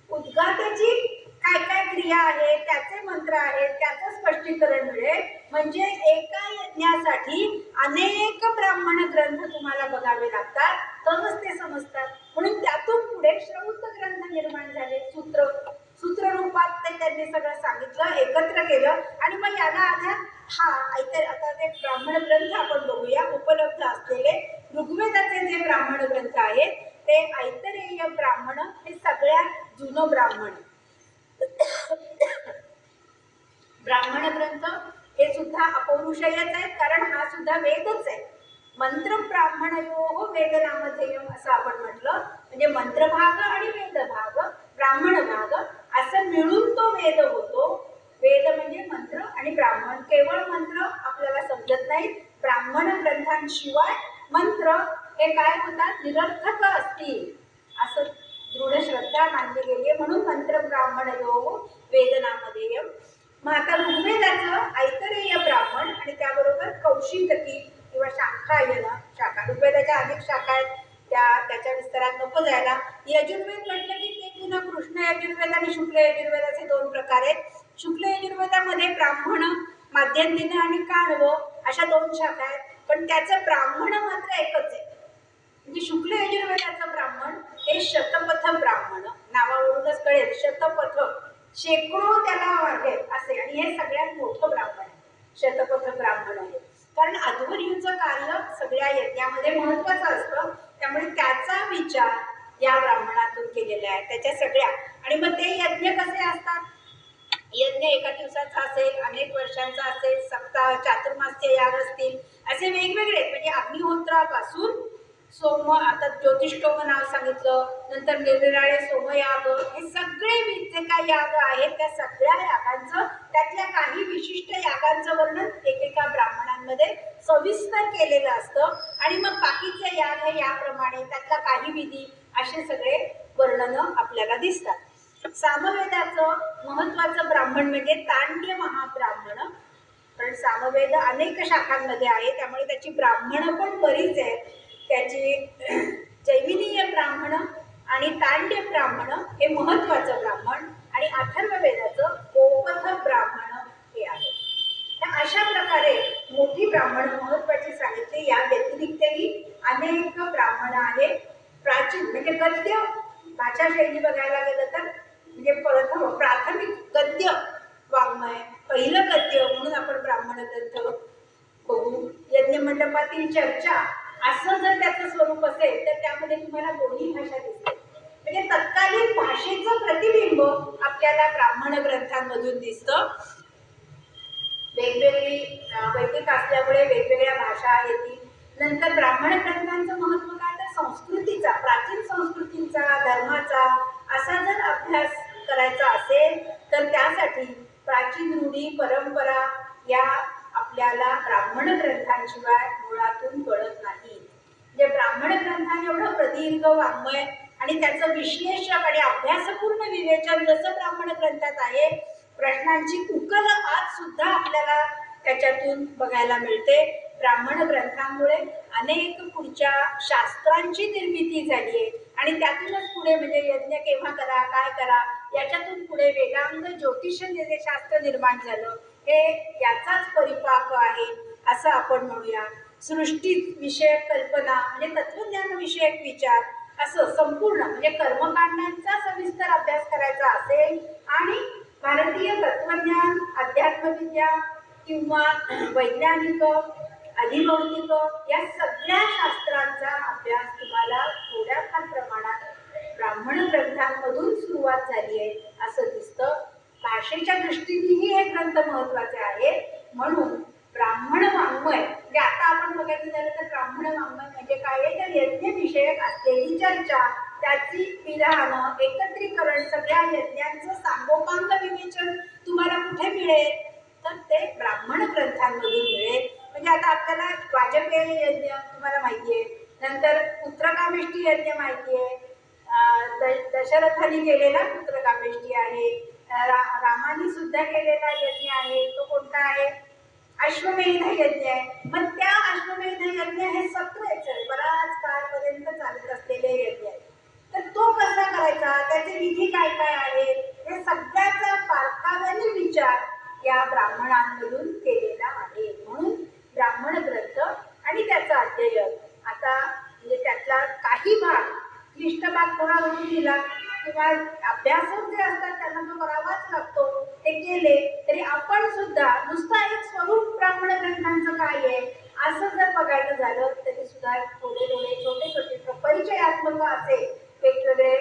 उद्गाताची काय काय क्रिया आहे, त्याचे मंत्र आहेत, त्याचं स्पष्टीकरण मिळेल. म्हणजे एका यज्ञासाठी अनेक ब्राह्मण ग्रंथ तुम्हाला बघावे लागतात, तरच ते समजतात. म्हणून त्यातून पुढे श्रौत ग्रंथ निर्माण झाले. सूत्र रूपात ते त्यांनी सगळं सांगितलं, एकत्र केलं, आणि मग याला आधार हा आता ते ब्राह्मण ग्रंथ आपण बघूया. उपलब्ध असलेले ऋग्वेदाचे जे ब्राह्मण ग्रंथ आहेत ते ऐतरेय ब्राह्मण हे सगळ्यात जुनं ब्राह्मण. ब्राह्मण ग्रंथ हे सुद्धा अपौरुषेयच आहेत, कारण हा सुद्धा वेदच आहे. मंत्र ब्राह्मणयोः वेद नामधेयम असं आपण म्हटलं. म्हणजे मंत्रभाग आणि वेदभाग, ब्राह्मण भाग असं मिळून तो वेद होतो. वेद म्हणजे मंत्र आणि ब्राह्मण. केवळ मंत्र आपल्याला समजत नाही. ब्राह्मण ग्रंथांशिवाय मंत्र हे काय होतात, निरर्थक असतील असं दृढ श्रद्धा मानली गेली, म्हणून मंत्र ब्राह्मणयोः वेद नामधेयम. मग आता ऋग्वेदाचं ऐतरेय ब्राह्मण आणि त्याबरोबर कौशितकी किंवा शाखायन शाखा, ऋग्वेदाच्या अनेक शाखा आहेत, त्याच्या विस्तारात नको जायला. यजुर्वेद म्हटलं की ते पुन्हा कृष्ण यजुर्वेद आणि शुक्ल यजुर्वेदाचे 2 प्रकार आहेत. शुक्ल यजुर्वेदामध्ये ब्राह्मण, माध्यंदिन आणि काणव अशा 2 शाखा आहेत, पण त्याचं ब्राह्मण मात्र एकच आहे. म्हणजे शुक्ल यजुर्वेदाचं ब्राह्मण हे शतपथ ब्राह्मण, नावावरूनच कळेल, शतपथ शेकडो त्याला आहेत असे, आणि हे सगळ्यात मोठं ब्राह्मण आहे, शतपथ ब्राह्मण आहे. कारण अध्वर्यूचं कार्य सगळ्या यज्ञामध्ये महत्वाचं असतं, त्यामुळे त्याचा विचार या ब्राह्मणातून केलेला आहे त्याच्या सगळ्या. आणि मग ते यज्ञ कसे असतात, यज्ञ एका दिवसाचा असेल, अनेक वर्षांचा असेल, सप्ताह चातुर्मास्य याग असतील, असे वेगवेगळे. म्हणजे अग्निहोत्रापासून सोम, आता ज्योतिष्ठोम नाव सांगितलं, नंतर निरनिराळे सोमयाग, हे सगळे जे काही याग आहेत त्या सगळ्या यागांचं, त्यातल्या काही विशिष्ट यागांचं वर्णन एकेका ब्राह्मणांमध्ये सविस्तर केलेलं असतं. आणि मग बाकीचे याग हे याप्रमाणे, त्यातला काही विधी, असे सगळे वर्णनं आपल्याला दिसतात. सामवेदाचं महत्वाचं ब्राह्मण म्हणजे तांड्य महाब्राह्मण. कारण सामवेद अनेक शाखांमध्ये आहे, त्यामुळे त्याची ब्राह्मणं पण बरीच आहेत. त्याची जैमिनीय ब्राह्मण आणि तांड्य ब्राह्मण हे महत्वाचं ब्राह्मण, आणि अथर्ववेदाचं गोपथ ब्राह्मण हे आहे. तर अशा प्रकारे मोठी ब्राह्मण महत्वाची सांगितली. या व्यतिरिक्तही अनेक ब्राह्मण आहेत. प्राचीन म्हणजे गद्य भाषा शैली बघायला गेलं तर म्हणजे प्राथमिक गद्य वाङ्मय, पहिलं गद्य म्हणून आपण ब्राह्मण ग्रंथ बघू. यज्ञमंडपातील चर्चा असं जर त्याचं स्वरूप असेल तर त्यामध्ये तुम्हाला दोन्ही भाषा दिसते. म्हणजे तत्कालीन भाषेचं प्रतिबिंब आपल्याला ब्राह्मण ग्रंथांमधून दिसतं. वेगवेगळी वैदिक असल्यामुळे वेगवेगळ्या भाषा येतील. नंतर ब्राह्मण ग्रंथांचं महत्त्व काय, तर संस्कृतीचा, प्राचीन संस्कृतीचा, धर्माचा असा जर अभ्यास करायचा असेल तर त्यासाठी प्राचीन रूढी परंपरा या आपल्याला ब्राह्मण ग्रंथांशिवाय मुळातून कळत नाही. म्हणजे ब्राह्मण ग्रंथांनी एवढं प्रदीर्घ वाङ्मय आणि त्याचं विश्लेषक आणि अभ्यासपूर्ण विवेचन जसं ब्राह्मण ग्रंथात आहे, प्रश्नांची उकल आज सुद्धा आपल्याला त्याच्यातून बघायला मिळते. ब्राह्मण ग्रंथांमुळे अनेक पुढच्या शास्त्रांची निर्मिती झाली आहे, आणि त्यातूनच पुढे म्हणजे यज्ञ केव्हा करा, काय करा, याच्यातून पुढे वेदांग ज्योतिष शास्त्र निर्माण झालं. हे याचाच परिपाक आहे असं आपण म्हणूया. सृष्टी विषयक कल्पना म्हणजे तत्वज्ञान विषयक विचार असं संपूर्ण म्हणजे कर्मकांडांचा सविस्तर अभ्यास करायचा असेल आणि भारतीय तत्वज्ञान, अध्यात्मविद्या किंवा वैज्ञानिक, अधिभौतिक या सगळ्या शास्त्रांचा अभ्यास तुम्हाला थोड्याफार प्रमाणात ब्राह्मण ग्रंथांमधून सुरुवात झाली आहे असं दिसतं. भाषेच्या दृष्टीनेही हे ग्रंथ महत्त्वाचे आहेत. म्हणून ब्राह्मण वाङ्मय म्हणजे आता आपण बघायचं झालं तर ब्राह्मण वाङ्मय म्हणजे काय आहे, तर यज्ञविषयक असलेली चर्चा, त्याची विधानं, एकत्रीकरण, सगळ्या यज्ञांचं सांगोपांग विवेचन तुम्हाला कुठे मिळेल, तर ते ब्राह्मण ग्रंथांमधून मिळेल. म्हणजे आता आपल्याला वाजपेयी यज्ञ तुम्हाला माहिती आहे, नंतर पुत्रकामेष्टी यज्ञ माहिती आहे, दशरथाने केलेला पुत्रकामेष्टी आहे, रामाने सुद्धा केलेला यज्ञ आहे, तो कोणता आहे, अश्वमेध यज्ञ आहे. मग त्या अश्वमेध यज्ञ हे सत्रेचे बराच काळपर्यंत चालत असलेले यज्ञ आहे. तर तो कसा करायचा, त्याचे विधी काय काय आहेत, हे सगळ्याचा बारकाव्याने विचार या ब्राह्मणांमधून केलेला आहे. म्हणून ब्राह्मण ग्रंथ आणि त्याचं अध्ययन, आता म्हणजे त्यातला काही भाग, क्लिष्ट भाग थोडा वरून दिला किंवा अभ्यासक जे असतात त्यांना तो करावाच लागतो, ते केले तरी आपण सुद्धा नुसता एक स्वरूप ब्राह्मण ग्रंथांचं काय आहे असं जर बघायचं झालं तरी सुद्धा थोडे थोडे छोटे छोटे परिचयात्मक असे वेगवेगळे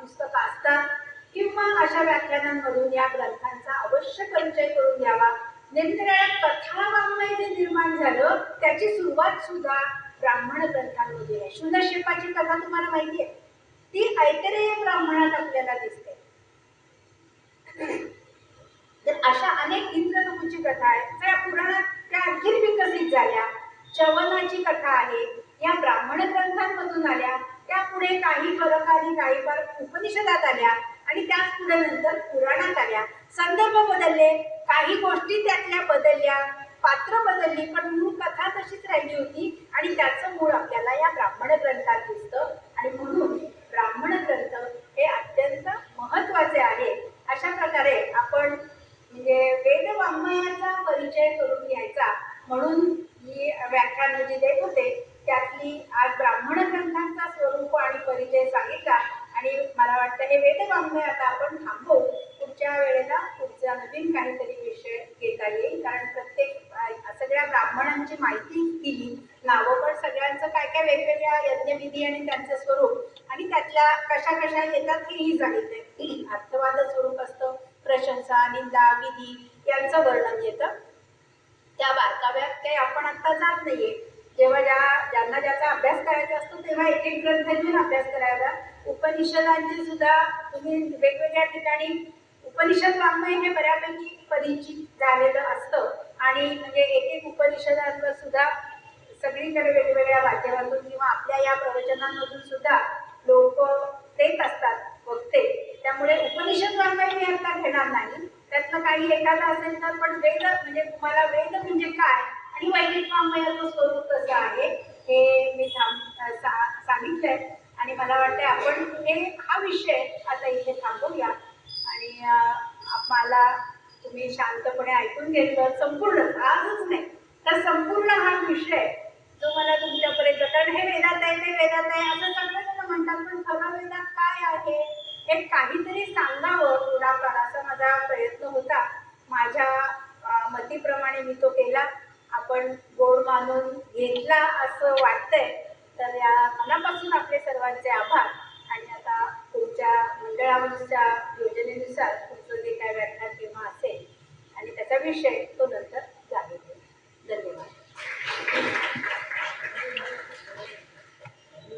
पुस्तकं असतात किंवा अशा व्याख्यानांमधून या ग्रंथांचा अवश्य परिचय करून घ्यावा. निरनिराळ्या कथा वाङ्मय जे निर्माण झालं त्याची सुरुवात सुद्धा ब्राह्मण ग्रंथांमध्ये आहे. शून्यशेपाची कथा तुम्हाला माहिती आहे, ती ऐतरेय ब्राह्मणात आपल्याला दिसते. तर अशा अनेक इंद्रनभूची कथा आहे, त्या पुराणात त्या आणखी विकसित झाल्या. चवनाची कथा आहे, या ब्राह्मण ग्रंथांमधून आल्या, त्या पुढे काही फरक आली, काही फरक उपनिषदात आल्या आणि त्याच पुढे नंतर पुराणात आल्या. संदर्भ बदलले, काही गोष्टी त्यातल्या बदलल्या, पात्र बदलली, पण मूळ कथा तशीच राहिली होती आणि त्याचं मूळ आपल्याला या ब्राह्मण ग्रंथात दिसतं. आणि म्हणून ब्राह्मण ग्रंथ हे अत्यंत महत्त्वाचे आहे. अशा प्रकारे आपण म्हणजे वेद वाङ्मयाचा परिचय करून घ्यायचा म्हणून ही व्याख्यानं जी देत होते त्यातली आज ब्राह्मण ग्रंथांचा स्वरूप आणि परिचय सांगितला. आणि मला वाटतं हे वेद वाङ्मय आता आपण थांबवू, पुढच्या वेळेला पुढचा नवीन काहीतरी विषय घेता येईल. कारण प्रत्येक सगळ्या ब्राह्मणांची माहिती दिली, नावं पण सगळ्यांचं काय काय वेगवेगळ्या यज्ञविधी आणि त्यांचं स्वरूप आणि त्यातल्या कशा कशा येतात हेही सांगितले. अर्थवाद स्वरूप असतं, प्रशंसा, निंदा, विधी यांचं वर्णन येतं. त्या बारकाव्यात काही आपण आत्ता जात नाहीये. जेव्हा ज्यांना ज्याचा अभ्यास करायचा असतो तेव्हा एक एक ग्रंथ घेऊन अभ्यास करायला. उपनिषदांची सुद्धा तुम्ही वेगवेगळ्या ठिकाणी उपनिषद वाङ्मय हे बऱ्यापैकी परिचित झालेलं असतं आणि म्हणजे एक एक उपनिषदांवर सुद्धा सगळीकडे वेगवेगळ्या माध्यमातून किंवा आपल्या या प्रवचनांमधून सुद्धा लोक देत असतात वक्ते. त्यामुळे उपनिषद वाङ्मय मी आता घेणार नाही, त्यातलं काही एखादं असेल तर, पण वेद म्हणजे तुम्हाला वेद म्हणजे काय आणि वैदिक वाङ्मयाचं स्वरूप कसं आहे हे मी सांगितलंय. आणि मला वाटतं आपण हा विषय आता इथे थांबवूया आणि मला तुम्ही शांतपणे ऐकून घेतलं संपूर्ण, आजच नाही तर संपूर्ण हा विषय जो मला तुमच्यापर्यंत, कारण हे वेदात आहे ते वेदात आहे असं सगळेजण म्हणतात, पण खरं वेदात काय आहे हे काहीतरी सांगावं थोडाफार असा माझा प्रयत्न होता. माझ्या मतीप्रमाणे मी तो केला, आपण गोड मानून घेतला असं वाटतंय. तर या मनापासून आपले सर्वांचे आभार. आणि आता पुढच्या मंडळावरच्या